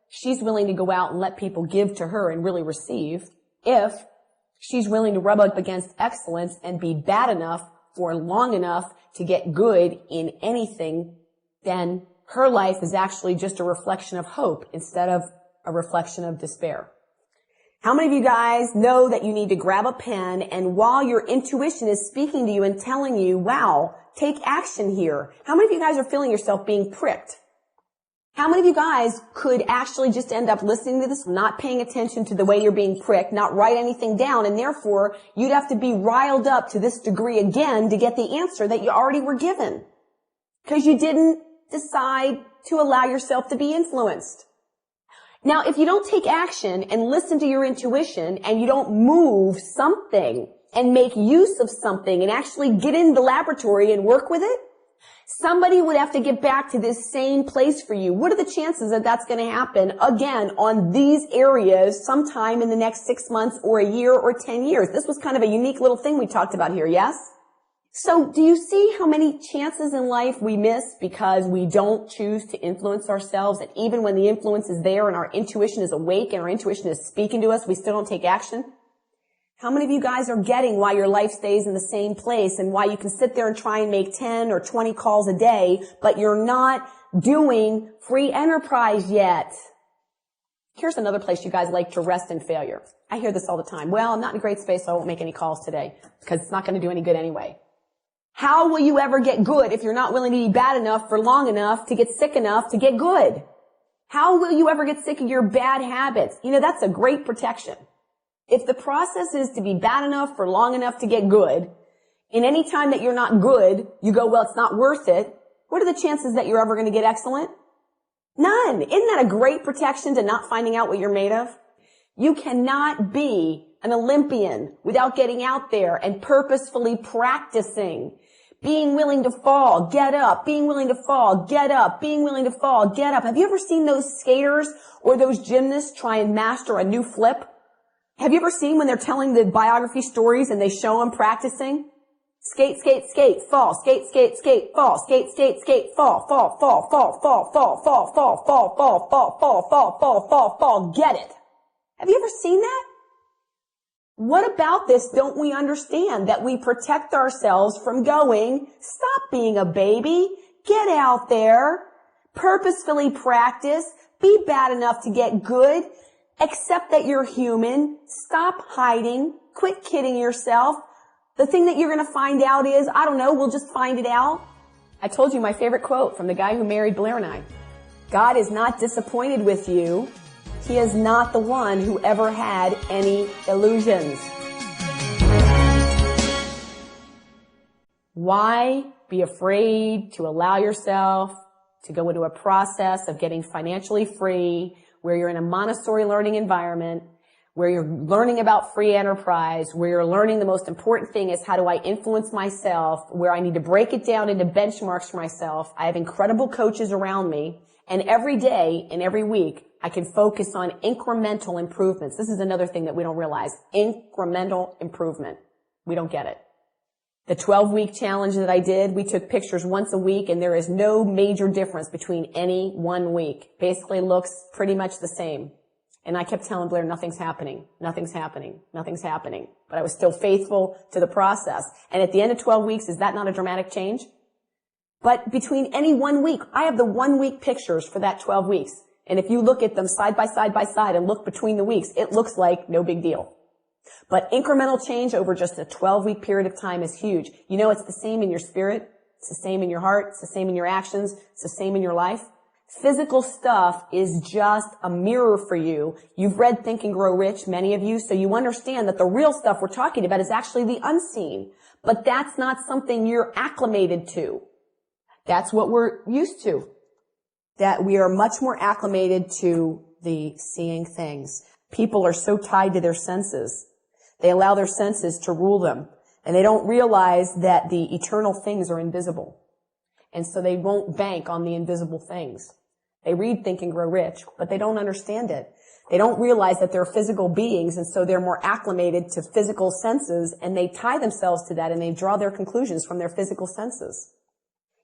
she's willing to go out and let people give to her and really receive. If she's willing to rub up against excellence and be bad enough for long enough to get good in anything, then her life is actually just a reflection of hope instead of a reflection of despair. How many of you guys know that you need to grab a pen and while your intuition is speaking to you and telling you, wow, take action here? How many of you guys are feeling yourself being pricked? How many of you guys could actually just end up listening to this, not paying attention to the way you're being pricked, not write anything down, and therefore you'd have to be riled up to this degree again to get the answer that you already were given? Because you didn't decide to allow yourself to be influenced. Now, if you don't take action and listen to your intuition and you don't move something and make use of something and actually get in the laboratory and work with it, somebody would have to get back to this same place for you. What are the chances that that's going to happen again on these areas sometime in the next 6 months or a year or 10 years? This was kind of a unique little thing we talked about here, yes? So do you see how many chances in life we miss because we don't choose to influence ourselves? And even when the influence is there and our intuition is awake and our intuition is speaking to us, we still don't take action? How many of you guys are getting why your life stays in the same place and why you can sit there and try and make 10 or 20 calls a day, but you're not doing free enterprise yet? Here's another place you guys like to rest in failure. I hear this all the time. Well, I'm not in a great space, so I won't make any calls today because it's not going to do any good anyway. How will you ever get good if you're not willing to be bad enough for long enough to get sick enough to get good? How will you ever get sick of your bad habits? You know, that's a great protection. If the process is to be bad enough for long enough to get good, and any time that you're not good, you go, well, it's not worth it, what are the chances that you're ever going to get excellent? None. Isn't that a great protection to not finding out what you're made of? You cannot be an Olympian without getting out there and purposefully practicing. Being willing to fall, get up, being willing to fall, get up, being willing to fall, get up. Have you ever seen those skaters or those gymnasts try and master a new flip? Have you ever seen when they're telling the biography stories and they show them practicing? Skate, skate, skate, fall, skate, skate, skate, fall, skate, skate, skate, fall, fall, fall, fall, fall, fall, fall, fall, fall, fall, fall, fall, fall, fall, fall, fall, get it. Have you ever seen that? What about this don't we understand? That we protect ourselves from going, stop being a baby, get out there, purposefully practice, be bad enough to get good, accept that you're human, stop hiding, quit kidding yourself. The thing that you're going to find out is, I don't know, we'll just find it out. I told you my favorite quote from the guy who married Blair and I. God is not disappointed with you. He is not the one who ever had any illusions. Why be afraid to allow yourself to go into a process of getting financially free, where you're in a Montessori learning environment, where you're learning about free enterprise, where you're learning the most important thing is how do I influence myself, where I need to break it down into benchmarks for myself. I have incredible coaches around me, and every day and every week, I can focus on incremental improvements. This is another thing that we don't realize. Incremental improvement. We don't get it. The 12-week challenge that I did, we took pictures once a week, and there is no major difference between any one week. Basically looks pretty much the same. And I kept telling Blair, nothing's happening, nothing's happening, nothing's happening. But I was still faithful to the process. And at the end of 12 weeks, is that not a dramatic change? But between any 1 week, I have the 1 week pictures for that 12 weeks. And if you look at them side by side by side and look between the weeks, it looks like no big deal. But incremental change over just a 12-week period of time is huge. You know, it's the same in your spirit. It's the same in your heart. It's the same in your actions. It's the same in your life. Physical stuff is just a mirror for you. You've read Think and Grow Rich, many of you, so you understand that the real stuff we're talking about is actually the unseen. But that's not something you're acclimated to. That's what we're used to. That we are much more acclimated to the seeing things. People are so tied to their senses. They allow their senses to rule them. And they don't realize that the eternal things are invisible. And so they won't bank on the invisible things. They read Think and Grow Rich, but they don't understand it. They don't realize that they're physical beings, and so they're more acclimated to physical senses, and they tie themselves to that, and they draw their conclusions from their physical senses.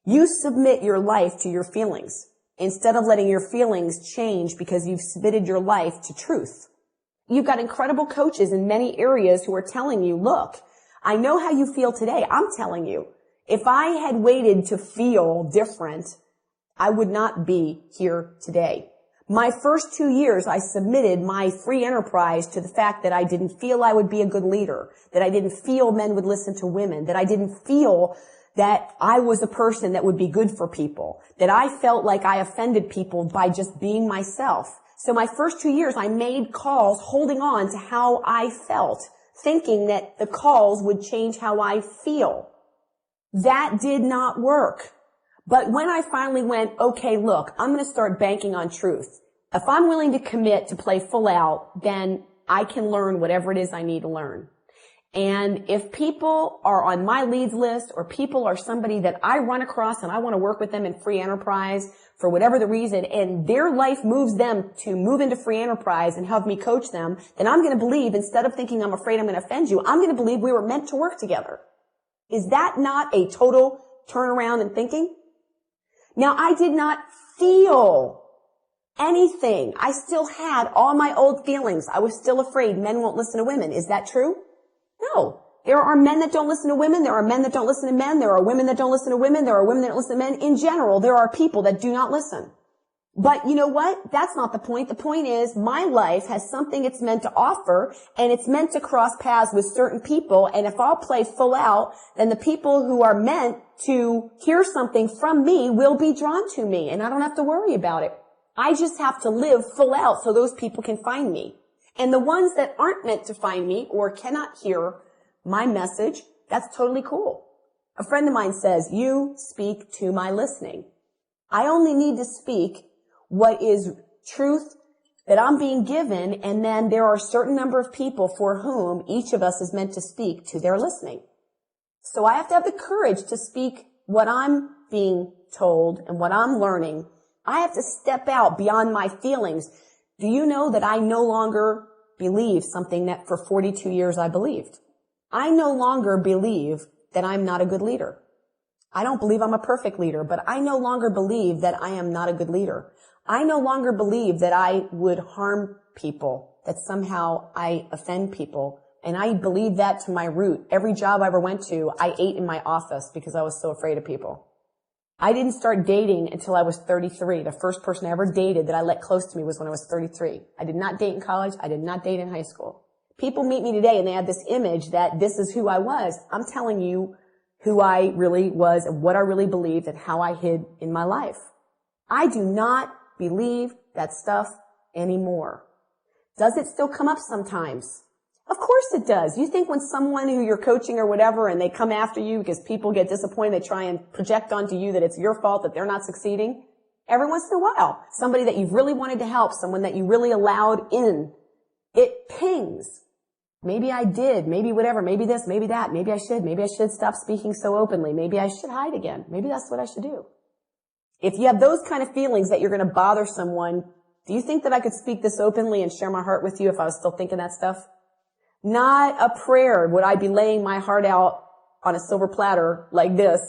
You submit your life to your feelings, instead of letting your feelings change because you've submitted your life to truth. You've got incredible coaches in many areas who are telling you, look, I know how you feel today. I'm telling you, if I had waited to feel different, I would not be here today. My first 2 years, I submitted my free enterprise to the fact that I didn't feel I would be a good leader, that I didn't feel men would listen to women, that I didn't feel that I was a person that would be good for people, that I felt like I offended people by just being myself. So my first 2 years, I made calls holding on to how I felt, thinking that the calls would change how I feel. That did not work. But when I finally went, okay, look, I'm going to start banking on truth. If I'm willing to commit to play full out, then I can learn whatever it is I need to learn. And if people are on my leads list or people are somebody that I run across and I want to work with them in free enterprise for whatever the reason, and their life moves them to move into free enterprise and have me coach them, then I'm going to believe, instead of thinking I'm afraid I'm going to offend you, I'm going to believe we were meant to work together. Is that not a total turnaround in thinking? Now, I did not feel anything. I still had all my old feelings. I was still afraid men won't listen to women. Is that true? No. There are men that don't listen to women. There are men that don't listen to men. There are women that don't listen to women. There are women that don't listen to men. In general, there are people that do not listen. But you know what? That's not the point. The point is my life has something it's meant to offer, and it's meant to cross paths with certain people. And if I'll play full out, then the people who are meant to hear something from me will be drawn to me, and I don't have to worry about it. I just have to live full out so those people can find me. And the ones that aren't meant to find me or cannot hear my message, that's totally cool. A friend of mine says, you speak to my listening. I only need to speak what is truth that I'm being given, and then there are a certain number of people for whom each of us is meant to speak to their listening. So I have to have the courage to speak what I'm being told and what I'm learning. I have to step out beyond my feelings. Do you know that I no longer believe something that for 42 years I believed? I no longer believe that I'm not a good leader. I don't believe I'm a perfect leader, but I no longer believe that I am not a good leader. I no longer believe that I would harm people, that somehow I offend people. And I believe that to my root. Every job I ever went to, I ate in my office because I was so afraid of people. I didn't start dating until I was 33. The first person I ever dated that I let close to me was when I was 33. I did not date in college. I did not date in high school. People meet me today and they have this image that this is who I was. I'm telling you who I really was and what I really believed and how I hid in my life. I do not believe that stuff anymore. Does it still come up sometimes? Of course it does. You think when someone who you're coaching or whatever and they come after you because people get disappointed, they try and project onto you that it's your fault that they're not succeeding? Every once in a while, somebody that you've really wanted to help, someone that you really allowed in, it pings. Maybe I did, maybe whatever, maybe this, maybe that, maybe I should stop speaking so openly, maybe I should hide again, maybe that's what I should do. If you have those kind of feelings that you're going to bother someone, do you think that I could speak this openly and share my heart with you if I was still thinking that stuff? Not a prayer would I be laying my heart out on a silver platter like this,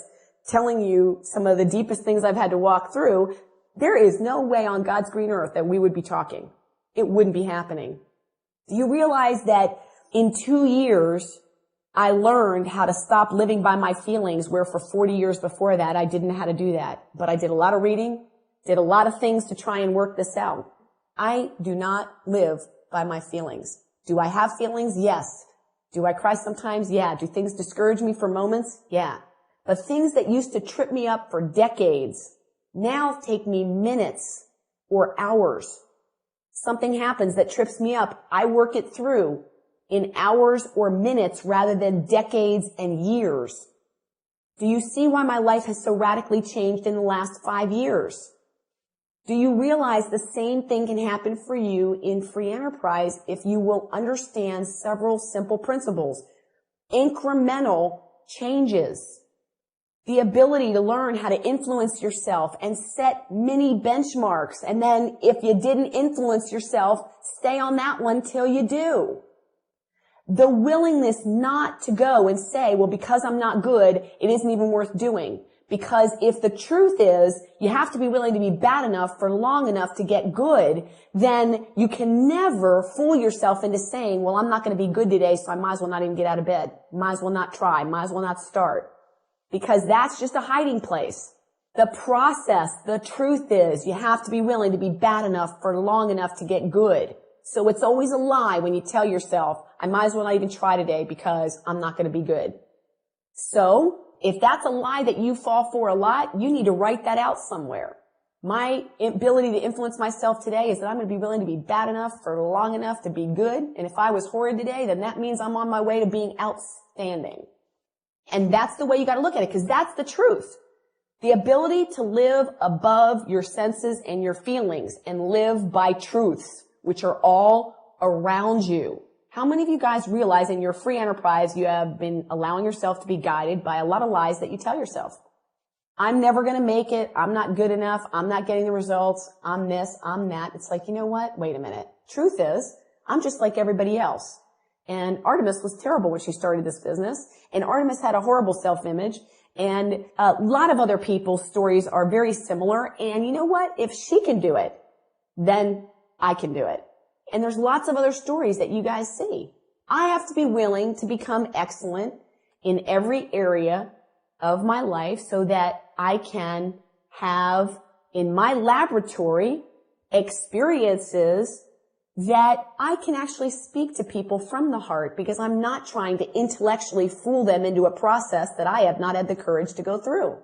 telling you some of the deepest things I've had to walk through. There is no way on God's green earth that we would be talking. It wouldn't be happening. Do you realize that in 2 years, I learned how to stop living by my feelings, where for 40 years before that, I didn't know how to do that. But I did a lot of reading, did a lot of things to try and work this out. I do not live by my feelings. Do I have feelings? Yes. Do I cry sometimes? Yeah. Do things discourage me for moments? Yeah. But things that used to trip me up for decades now take me minutes or hours. Something happens that trips me up. I work it through in hours or minutes rather than decades and years. Do you see why my life has so radically changed in the last 5 years? Do you realize the same thing can happen for you in free enterprise if you will understand several simple principles? Incremental changes. The ability to learn how to influence yourself and set mini benchmarks. And then if you didn't influence yourself, stay on that one till you do. The willingness not to go and say, well, because I'm not good, it isn't even worth doing. Because if the truth is you have to be willing to be bad enough for long enough to get good, then you can never fool yourself into saying, well, I'm not going to be good today, so I might as well not even get out of bed. Might as well not try. Might as well not start. Because that's just a hiding place. The process, the truth is you have to be willing to be bad enough for long enough to get good. So it's always a lie when you tell yourself, I might as well not even try today because I'm not going to be good. So if that's a lie that you fall for a lot, you need to write that out somewhere. My ability to influence myself today is that I'm going to be willing to be bad enough for long enough to be good. And if I was horrid today, then that means I'm on my way to being outstanding. And that's the way you got to look at it, because that's the truth. The ability to live above your senses and your feelings and live by truths, which are all around you. How many of you guys realize in your free enterprise you have been allowing yourself to be guided by a lot of lies that you tell yourself? I'm never going to make it. I'm not good enough. I'm not getting the results. I'm this. I'm that. It's like, you know what? Wait a minute. Truth is, I'm just like everybody else. And Artemis was terrible when she started this business. And Artemis had a horrible self-image. And a lot of other people's stories are very similar. And you know what? If she can do it, then I can do it. And there's lots of other stories that you guys see. I have to be willing to become excellent in every area of my life so that I can have in my laboratory experiences that I can actually speak to people from the heart, because I'm not trying to intellectually fool them into a process that I have not had the courage to go through.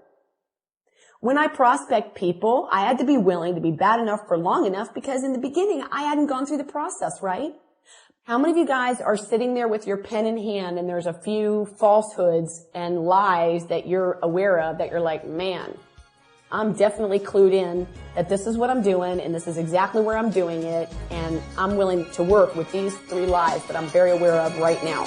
When I prospect people, I had to be willing to be bad enough for long enough, because in the beginning, I hadn't gone through the process, right? How many of you guys are sitting there with your pen in hand and there's a few falsehoods and lies that you're aware of that you're like, man, I'm definitely clued in that this is what I'm doing and this is exactly where I'm doing it, and I'm willing to work with these 3 lies that I'm very aware of right now.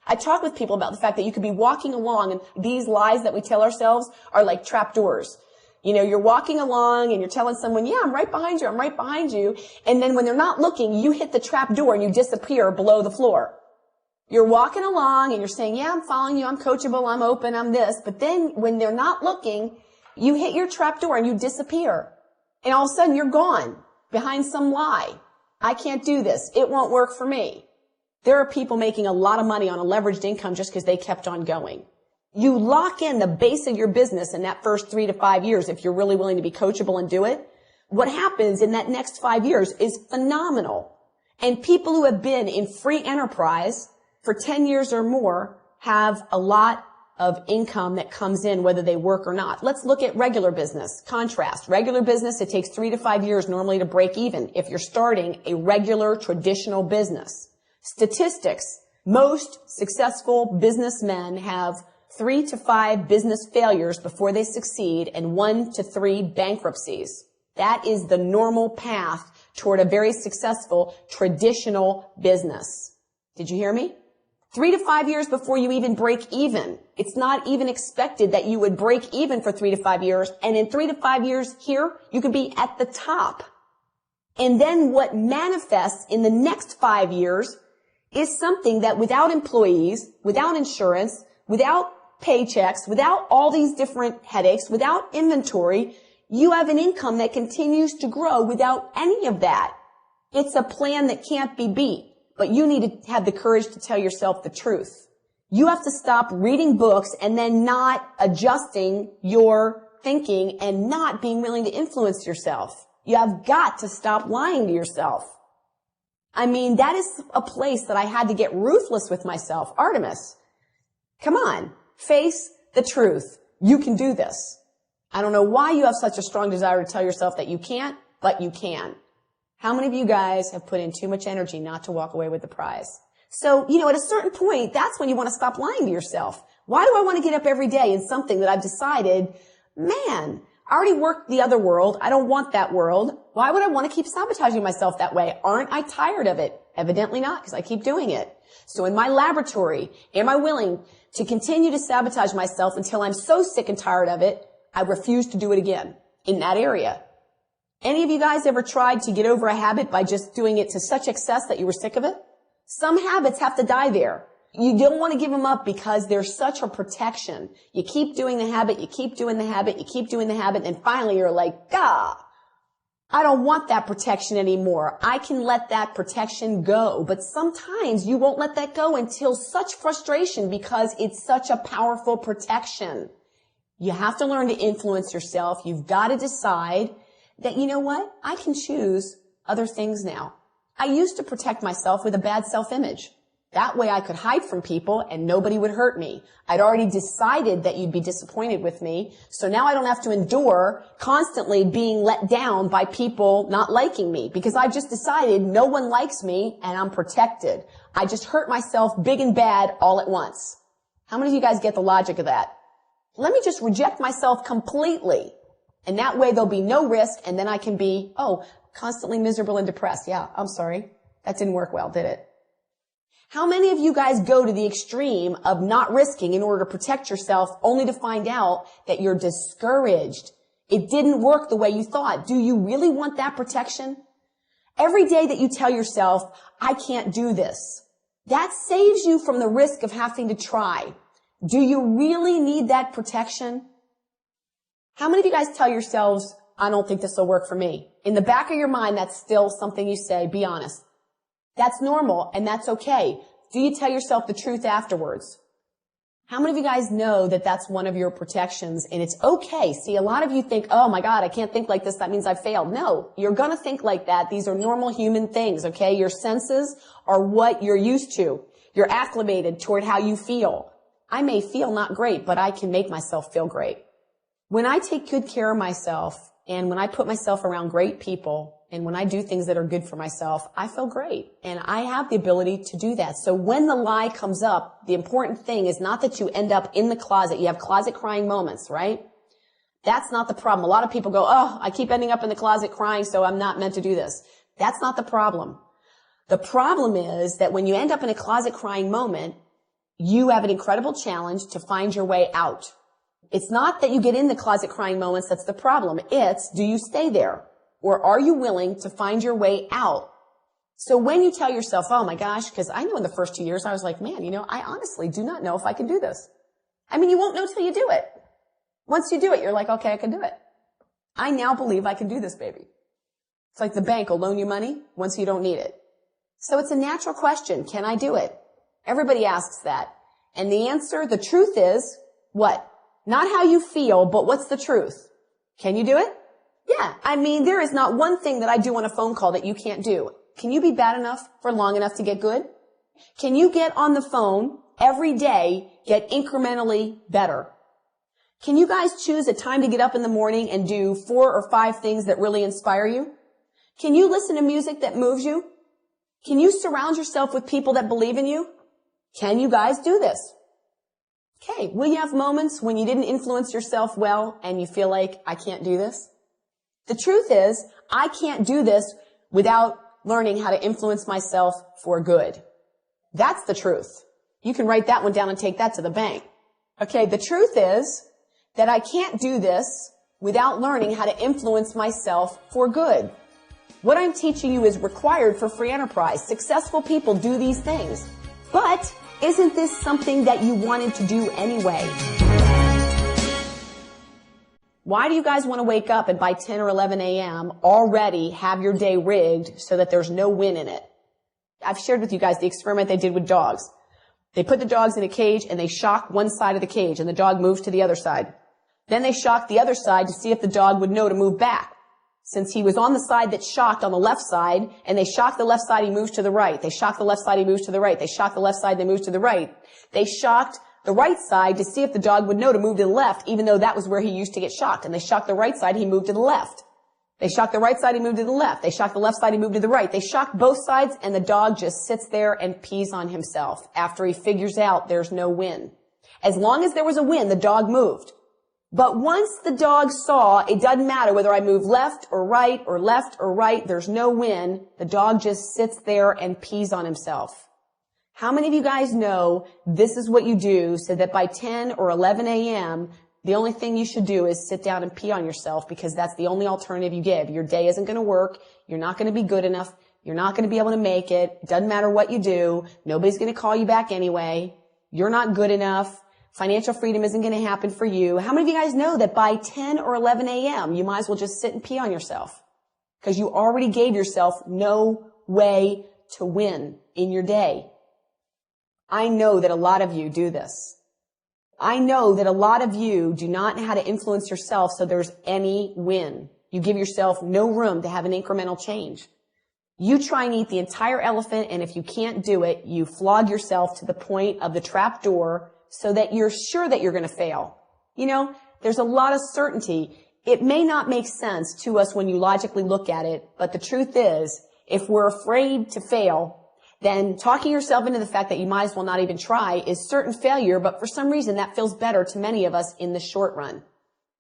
I talk with people about the fact that you could be walking along and these lies that we tell ourselves are like trapdoors. You know, you're walking along and you're telling someone, yeah, I'm right behind you, I'm right behind you. And then when they're not looking, you hit the trap door and you disappear below the floor. You're walking along and you're saying, yeah, I'm following you, I'm coachable, I'm open, I'm this. But then when they're not looking, you hit your trap door and you disappear. And all of a sudden you're gone behind some lie. I can't do this. It won't work for me. There are people making a lot of money on a leveraged income just because they kept on going. You lock in the base of your business in that first 3 to 5 years if you're really willing to be coachable and do it. What happens in that next 5 years is phenomenal. And people who have been in free enterprise for 10 years or more have a lot of income that comes in whether they work or not. Let's look at regular business. Contrast. Regular business, it takes 3 to 5 years normally to break even if you're starting a regular traditional business. Statistics. Most successful businessmen have 3 to 5 business failures before they succeed and 1 to 3 bankruptcies. That is the normal path toward a very successful traditional business. Did you hear me? 3 to 5 years before you even break even. It's not even expected that you would break even for 3 to 5 years. And in 3 to 5 years here, you could be at the top. And then what manifests in the next 5 years is something that without employees, without insurance, without paychecks, without all these different headaches, without inventory, you have an income that continues to grow without any of that. It's a plan that can't be beat. But you need to have the courage to tell yourself the truth. You have to stop reading books and then not adjusting your thinking and not being willing to influence yourself. You have got to stop lying to yourself. I mean, that is a place that I had to get ruthless with myself. Artemis, come on, face the truth. You can do this. I don't know why you have such a strong desire to tell yourself that you can't, but you can. How many of you guys have put in too much energy not to walk away with the prize? So, at a certain point, that's when you want to stop lying to yourself. Why do I want to get up every day in something that I've decided, man, I already worked the other world. I don't want that world. Why would I want to keep sabotaging myself that way? Aren't I tired of it? Evidently not, because I keep doing it. So in my laboratory, am I willing to continue to sabotage myself until I'm so sick and tired of it, I refuse to do it again in that area? Any of you guys ever tried to get over a habit by just doing it to such excess that you were sick of it? Some habits have to die there. You don't want to give them up because they're such a protection. You keep doing the habit, you keep doing the habit, you keep doing the habit, and finally you're like, I don't want that protection anymore. I can let that protection go. But sometimes you won't let that go until such frustration because it's such a powerful protection. You have to learn to influence yourself. You've got to decide that, you know what? I can choose other things now. I used to protect myself with a bad self-image. That way I could hide from people and nobody would hurt me. I'd already decided that you'd be disappointed with me. So now I don't have to endure constantly being let down by people not liking me because I just decided no one likes me and I'm protected. I just hurt myself big and bad all at once. How many of you guys get the logic of that? Let me just reject myself completely. And that way there'll be no risk, and then I can be, constantly miserable and depressed. Yeah, I'm sorry. That didn't work well, did it? How many of you guys go to the extreme of not risking in order to protect yourself only to find out that you're discouraged? It didn't work the way you thought. Do you really want that protection? Every day that you tell yourself, I can't do this, that saves you from the risk of having to try. Do you really need that protection? How many of you guys tell yourselves, I don't think this will work for me? In the back of your mind, that's still something you say. Be honest. That's normal, and that's okay. Do you tell yourself the truth afterwards? How many of you guys know that that's one of your protections, and it's okay? See, a lot of you think, oh my God, I can't think like this. That means I failed. No, you're going to think like that. These are normal human things, okay? Your senses are what you're used to. You're acclimated toward how you feel. I may feel not great, but I can make myself feel great. When I take good care of myself, and when I put myself around great people, and when I do things that are good for myself, I feel great. And I have the ability to do that. So when the lie comes up, the important thing is not that you end up in the closet. You have closet crying moments, right? That's not the problem. A lot of people go, I keep ending up in the closet crying, so I'm not meant to do this. That's not the problem. The problem is that when you end up in a closet crying moment, you have an incredible challenge to find your way out. It's not that you get in the closet crying moments that's the problem. It's, do you stay there? Or are you willing to find your way out? So when you tell yourself, oh my gosh, because I know in the first 2 years I was like, man, I honestly do not know if I can do this. I mean, you won't know till you do it. Once you do it, you're like, okay, I can do it. I now believe I can do this, baby. It's like the bank will loan you money once you don't need it. So it's a natural question. Can I do it? Everybody asks that. And the answer, the truth is, what? Not how you feel, but what's the truth? Can you do it? Yeah. I mean, there is not one thing that I do on a phone call that you can't do. Can you be bad enough for long enough to get good? Can you get on the phone every day, get incrementally better? Can you guys choose a time to get up in the morning and do 4 or 5 things that really inspire you? Can you listen to music that moves you? Can you surround yourself with people that believe in you? Can you guys do this? Okay, will you have moments when you didn't influence yourself well and you feel like, I can't do this? The truth is, I can't do this without learning how to influence myself for good. That's the truth. You can write that one down and take that to the bank. Okay, the truth is that I can't do this without learning how to influence myself for good. What I'm teaching you is required for free enterprise. Successful people do these things. But isn't this something that you wanted to do anyway? Why do you guys want to wake up and by 10 or 11 a.m. already have your day rigged so that there's no win in it? I've shared with you guys the experiment they did with dogs. They put the dogs in a cage and they shocked one side of the cage and the dog moves to the other side. Then they shocked the other side to see if the dog would know to move back. Since he was on the side that's shocked on the left side, and they shocked the left side, he moves to the right. They shocked the left side, he moves to the right. They shocked the left side, they move to the right. They shocked the right side to see if the dog would know to move to the left, even though that was where he used to get shocked. And they shocked the right side, he moved to the left. They shocked the right side, he moved to the left. They shocked the left side, he moved to the right. They shocked both sides, and the dog just sits there and pees on himself after he figures out there's no win. As long as there was a win, the dog moved. But once the dog saw it doesn't matter whether I move left or left or right, there's no win, the dog just sits there and pees on himself. How many of you guys know this is what you do so that by 10 or 11 a.m., the only thing you should do is sit down and pee on yourself because that's the only alternative you give. Your day isn't going to work. You're not going to be good enough. You're not going to be able to make it. It doesn't matter what you do. Nobody's going to call you back anyway. You're not good enough. Financial freedom isn't going to happen for you. How many of you guys know that by 10 or 11 a.m., you might as well just sit and pee on yourself? Because you already gave yourself no way to win in your day. I know that a lot of you do this. I know that a lot of you do not know how to influence yourself so there's any win. You give yourself no room to have an incremental change. You try and eat the entire elephant, and if you can't do it, you flog yourself to the point of the trap door so that you're sure that you're going to fail. There's a lot of certainty. It may not make sense to us when you logically look at it, but the truth is, if we're afraid to fail, then talking yourself into the fact that you might as well not even try is certain failure, but for some reason that feels better to many of us in the short run.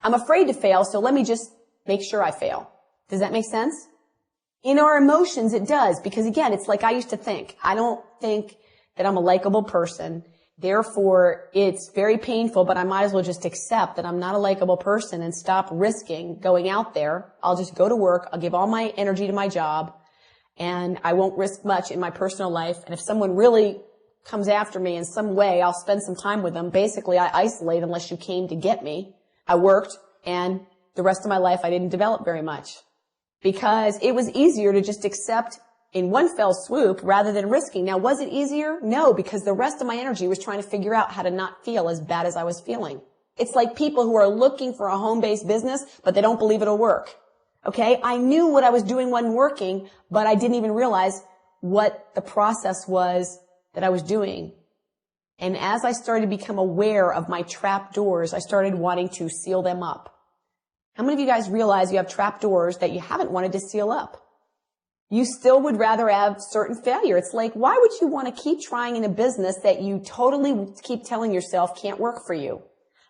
I'm afraid to fail, so let me just make sure I fail. Does that make sense? In our emotions, it does, because again, it's like I used to think. I don't think that I'm a likable person. Therefore, it's very painful, but I might as well just accept that I'm not a likable person and stop risking going out there. I'll just go to work. I'll give all my energy to my job, and I won't risk much in my personal life. And if someone really comes after me in some way, I'll spend some time with them. Basically, I isolate unless you came to get me. I worked, and the rest of my life, I didn't develop very much because it was easier to just accept in one fell swoop rather than risking. Now, was it easier? No, because the rest of my energy was trying to figure out how to not feel as bad as I was feeling. It's like people who are looking for a home-based business, but they don't believe it'll work. Okay? I knew what I was doing wasn't working, but I didn't even realize what the process was that I was doing. And as I started to become aware of my trap doors, I started wanting to seal them up. How many of you guys realize you have trap doors that you haven't wanted to seal up? You still would rather have certain failure. It's like, why would you want to keep trying in a business that you totally keep telling yourself can't work for you?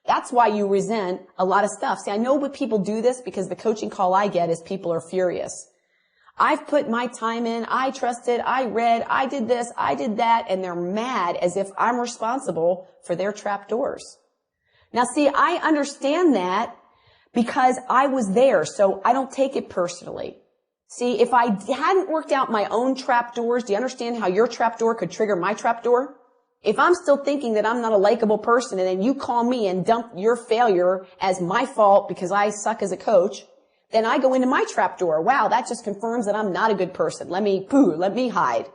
That's why you resent a lot of stuff. See, I know what people do this because the coaching call I get is people are furious. I've put my time in, I trusted, I read, I did this, I did that, and they're mad as if I'm responsible for their trap doors. Now see, I understand that because I was there, so I don't take it personally. See, if I hadn't worked out my own trap doors, do you understand how your trap door could trigger my trap door? If I'm still thinking that I'm not a likable person and then you call me and dump your failure as my fault because I suck as a coach, then I go into my trap door. Wow, that just confirms that I'm not a good person. Let me hide.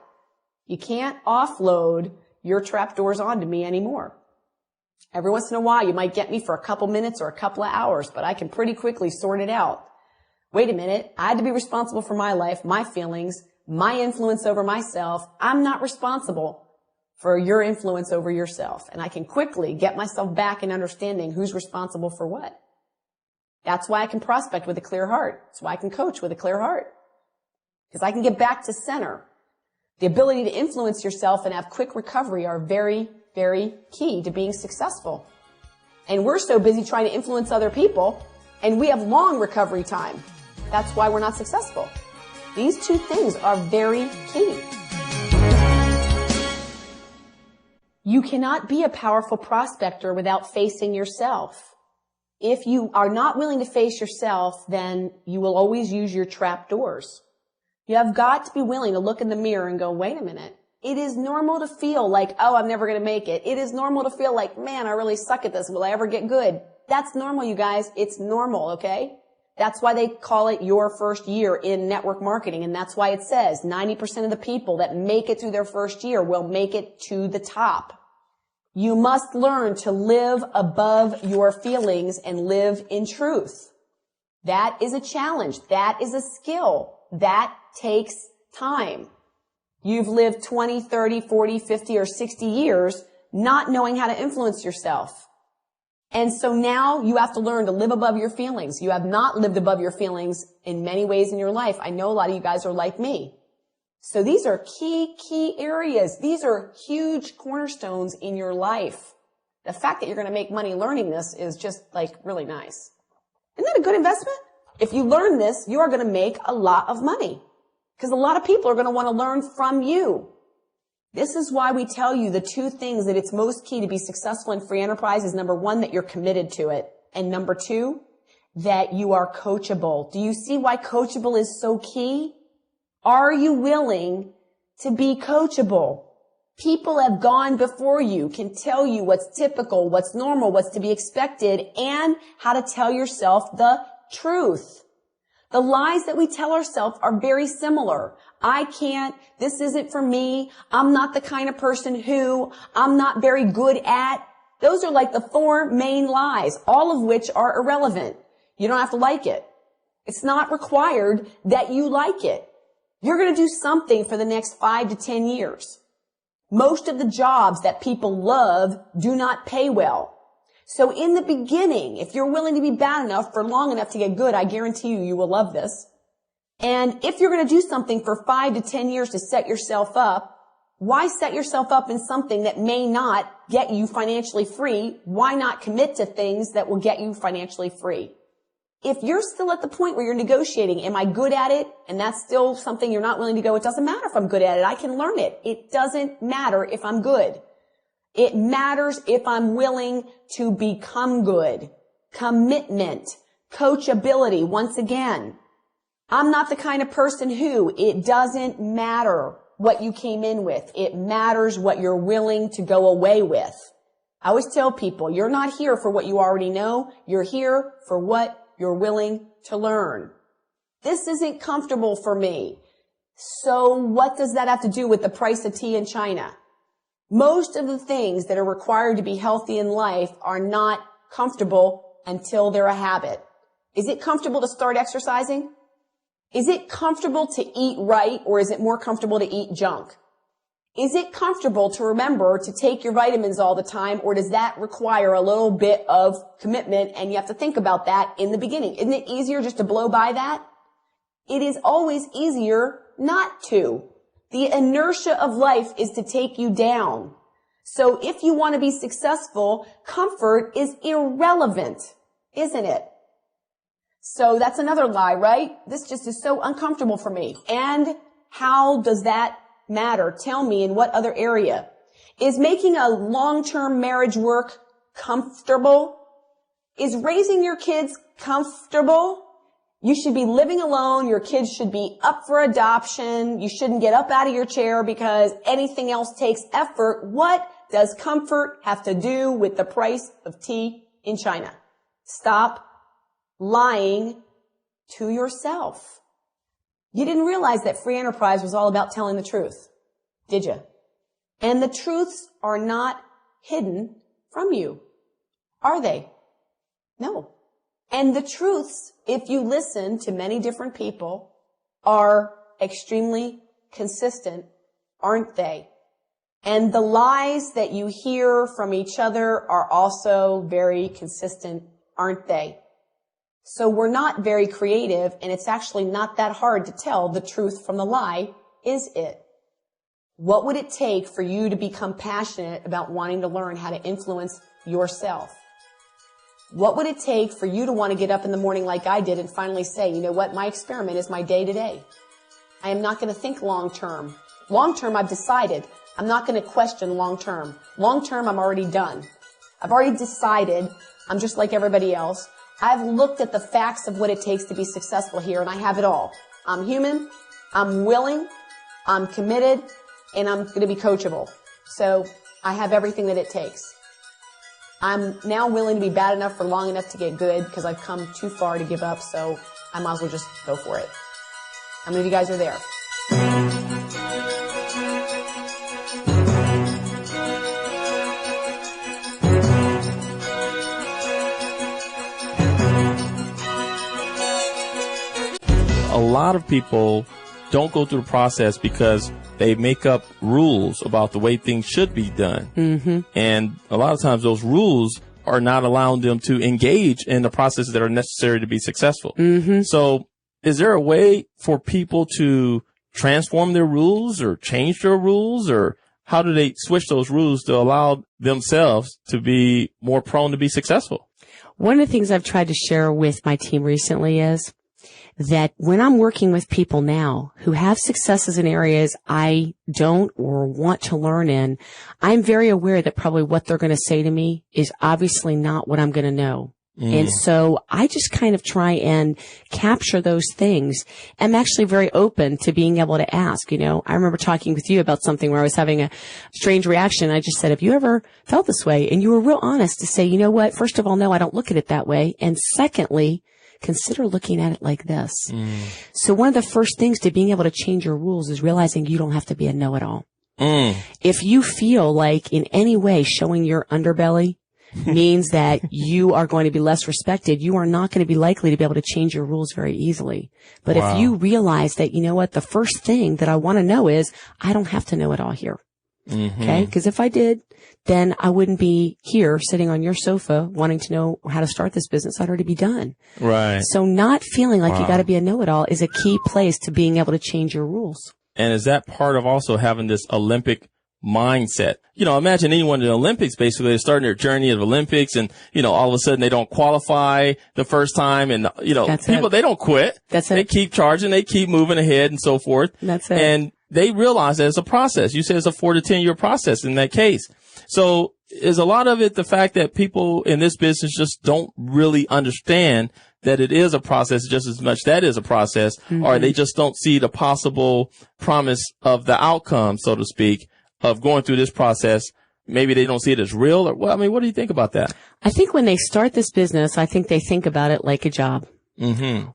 You can't offload your trap doors onto me anymore. Every once in a while, you might get me for a couple minutes or a couple of hours, but I can pretty quickly sort it out. Wait a minute, I had to be responsible for my life, my feelings, my influence over myself. I'm not responsible for your influence over yourself. And I can quickly get myself back in understanding who's responsible for what. That's why I can prospect with a clear heart. That's why I can coach with a clear heart. Because I can get back to center. The ability to influence yourself and have quick recovery are very, very key to being successful. And we're so busy trying to influence other people, and we have long recovery time. That's why we're not successful. These two things are very key. You cannot be a powerful prospector without facing yourself. If you are not willing to face yourself, then you will always use your trap doors. You have got to be willing to look in the mirror and go, wait a minute. It is normal to feel like, oh, I'm never going to make it. It is normal to feel like, man, I really suck at this. Will I ever get good? That's normal, you guys. It's normal, okay? That's why they call it your first year in network marketing. And that's why it says 90% of the people that make it through their first year will make it to the top. You must learn to live above your feelings and live in truth. That is a challenge. That is a skill. That takes time. You've lived 20, 30, 40, 50, or 60 years not knowing how to influence yourself. And so now you have to learn to live above your feelings. You have not lived above your feelings in many ways in your life. I know a lot of you guys are like me. So these are key areas. These are huge cornerstones in your life. The fact that you're going to make money learning this is just like really nice. Isn't that a good investment? If you learn this, you are going to make a lot of money because a lot of people are going to want to learn from you. This is why we tell you the two things that it's most key to be successful in free enterprise is number one, that you're committed to it. And number two, that you are coachable. Do you see why coachable is so key? Are you willing to be coachable? People have gone before you, can tell you what's typical, what's normal, what's to be expected, and how to tell yourself the truth. The lies that we tell ourselves are very similar. I can't, this isn't for me, I'm not the kind of person who, I'm not very good at. Those are like the four main lies, all of which are irrelevant. You don't have to like it. It's not required that you like it. You're going to do something for the next 5 to 10 years. Most of the jobs that people love do not pay well. So in the beginning, if you're willing to be bad enough for long enough to get good, I guarantee you will love this. And if you're going to do something for 5 to 10 years to set yourself up, Why set yourself up in something that may not get you financially free? Why not commit to things that will get you financially free? If you're still at the point where you're negotiating, am I good at it? And that's still something you're not willing to go, it doesn't matter if I'm good at it. I can learn it. It doesn't matter if I'm good. It matters if I'm willing to become good. Commitment, coachability, once again. I'm not the kind of person who it doesn't matter what you came in with. It matters what you're willing to go away with. I always tell people, you're not here for what you already know. You're here for what you're willing to learn. This isn't comfortable for me. So what does that have to do with the price of tea in China? Most of the things that are required to be healthy in life are not comfortable until they're a habit. Is it comfortable to start exercising? Is it comfortable to eat right, or is it more comfortable to eat junk? Is it comfortable to remember to take your vitamins all the time, or does that require a little bit of commitment and you have to think about that in the beginning? Isn't it easier just to blow by that? It is always easier not to. The inertia of life is to take you down. So if you want to be successful, comfort is irrelevant, isn't it? So that's another lie, right? This just is so uncomfortable for me. And how does that matter? Tell me, in what other area? Is making a long-term marriage work comfortable? Is raising your kids comfortable? You should be living alone. Your kids should be up for adoption. You shouldn't get up out of your chair because anything else takes effort. What does comfort have to do with the price of tea in China? Stop lying to yourself. You didn't realize that free enterprise was all about telling the truth, did you? And the truths are not hidden from you, are they? No. And the truths, if you listen to many different people, are extremely consistent, aren't they? And the lies that you hear from each other are also very consistent, aren't they? So we're not very creative, and it's actually not that hard to tell the truth from the lie, is it? What would it take for you to become passionate about wanting to learn how to influence yourself? What would it take for you to want to get up in the morning like I did and finally say, you know what, my experiment is my day to day. I am not going to think long term. Long term, I've decided. I'm not going to question long term. Long term, I'm already done. I've already decided. I'm just like everybody else. I've looked at the facts of what it takes to be successful here, and I have it all. I'm human, I'm willing, I'm committed, and I'm going to be coachable. So I have everything that it takes. I'm now willing to be bad enough for long enough to get good because I've come too far to give up, so I might as well just go for it. How many of you guys are there? A lot of people don't go through the process because they make up rules about the way things should be done. Mm-hmm. And a lot of times those rules are not allowing them to engage in the processes that are necessary to be successful. Mm-hmm. So is there a way for people to transform their rules or change their rules, or how do they switch those rules to allow themselves to be more prone to be successful? One of the things I've tried to share with my team recently is that when I'm working with people now who have successes in areas I don't or want to learn in, I'm very aware that probably what they're going to say to me is obviously not what I'm going to know. And so I just kind of try and capture those things. I'm actually very open to being able to ask. You know, I remember talking with you about something where I was having a strange reaction. I just said, have you ever felt this way? And you were real honest to say, you know what? First of all, no, I don't look at it that way. And secondly, consider looking at it like this. So one of the first things to being able to change your rules is realizing you don't have to be a know-it-all. If you feel like in any way showing your underbelly means that you are going to be less respected, you are not going to be likely to be able to change your rules very easily. But if you realize that, you know what, the first thing that I want to know is I don't have to know it all here. Okay? Because if I did, then I wouldn't be here sitting on your sofa wanting to know how to start this business. I'd already be done. Right. So not feeling like you got to be a know-it-all is a key place to being able to change your rules. And is that part of also having this Olympic mindset. Imagine anyone in the Olympics, basically, they're starting their journey of Olympics and, all of a sudden they don't qualify the first time and, people, they don't quit. That's it. They keep charging, they keep moving ahead and so forth. That's it. And they realize that it's a process. You said it's a 4 to 10 year process in that case. So is a lot of it the fact that people in this business just don't really understand that it is a process just as much that is a process, or they just don't see the possible promise of the outcome, so to speak, of going through this process. Maybe they don't see it as real, or what do you think about that? I think when they start this business, I think they think about it like a job.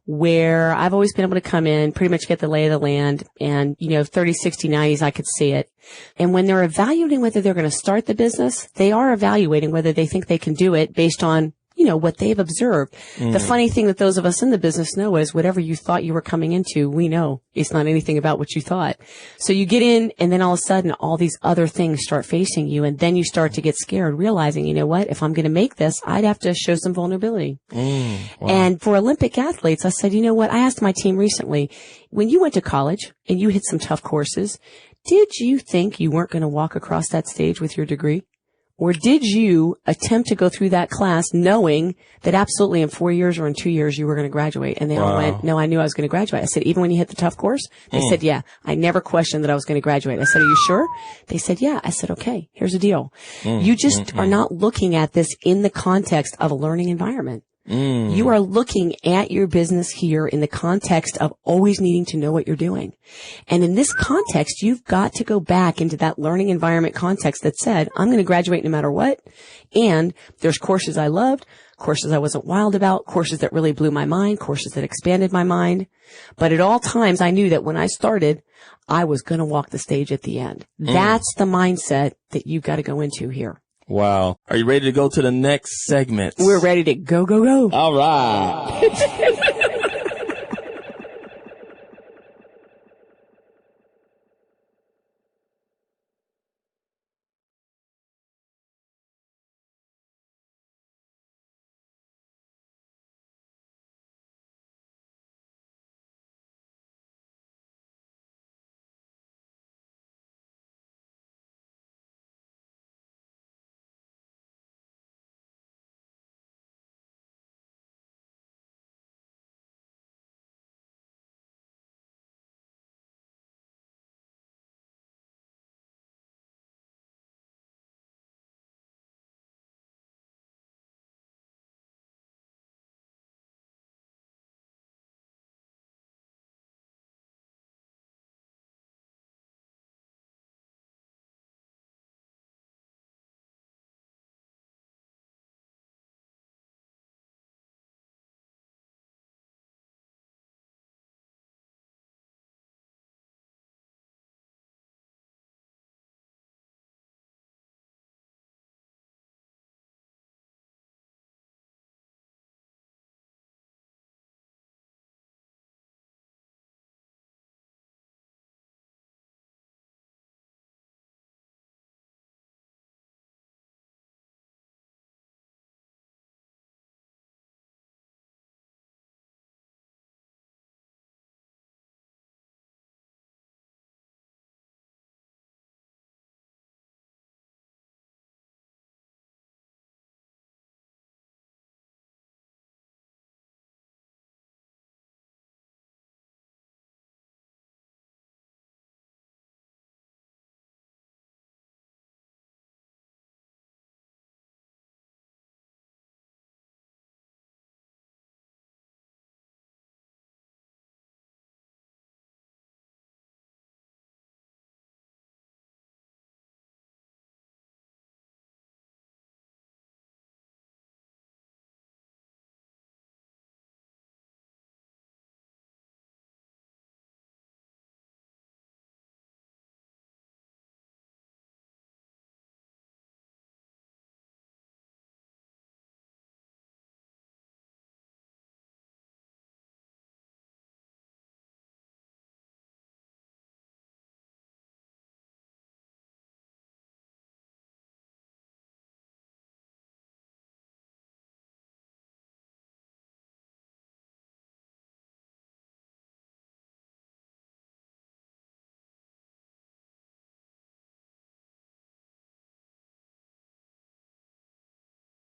Where I've always been able to come in, pretty much get the lay of the land, and 30, 60, 90s, I could see it. And when they're evaluating whether they're going to start the business, they are evaluating whether they think they can do it based on what they've observed. The funny thing that those of us in the business know is whatever you thought you were coming into, we know it's not anything about what you thought. So you get in and then all of a sudden all these other things start facing you, and then you start to get scared, realizing, if I'm going to make this, I'd have to show some vulnerability. Wow. And for Olympic athletes, I said, I asked my team recently, when you went to college and you hit some tough courses, did you think you weren't going to walk across that stage with your degree? Or did you attempt to go through that class knowing that absolutely in 4 years or in 2 years you were going to graduate? And they all went, no, I knew I was going to graduate. I said, even when you hit the tough course? They said, yeah, I never questioned that I was going to graduate. I said, are you sure? They said, yeah. I said, okay, here's the deal. You just are not looking at this in the context of a learning environment. You are looking at your business here in the context of always needing to know what you're doing. And in this context, you've got to go back into that learning environment context that said, I'm going to graduate no matter what. And there's courses I loved, courses I wasn't wild about, courses that really blew my mind, courses that expanded my mind. But at all times, I knew that when I started, I was going to walk the stage at the end. That's the mindset that you've got to go into here. Wow. Are you ready to go to the next segment? We're ready to go, go, go. All right.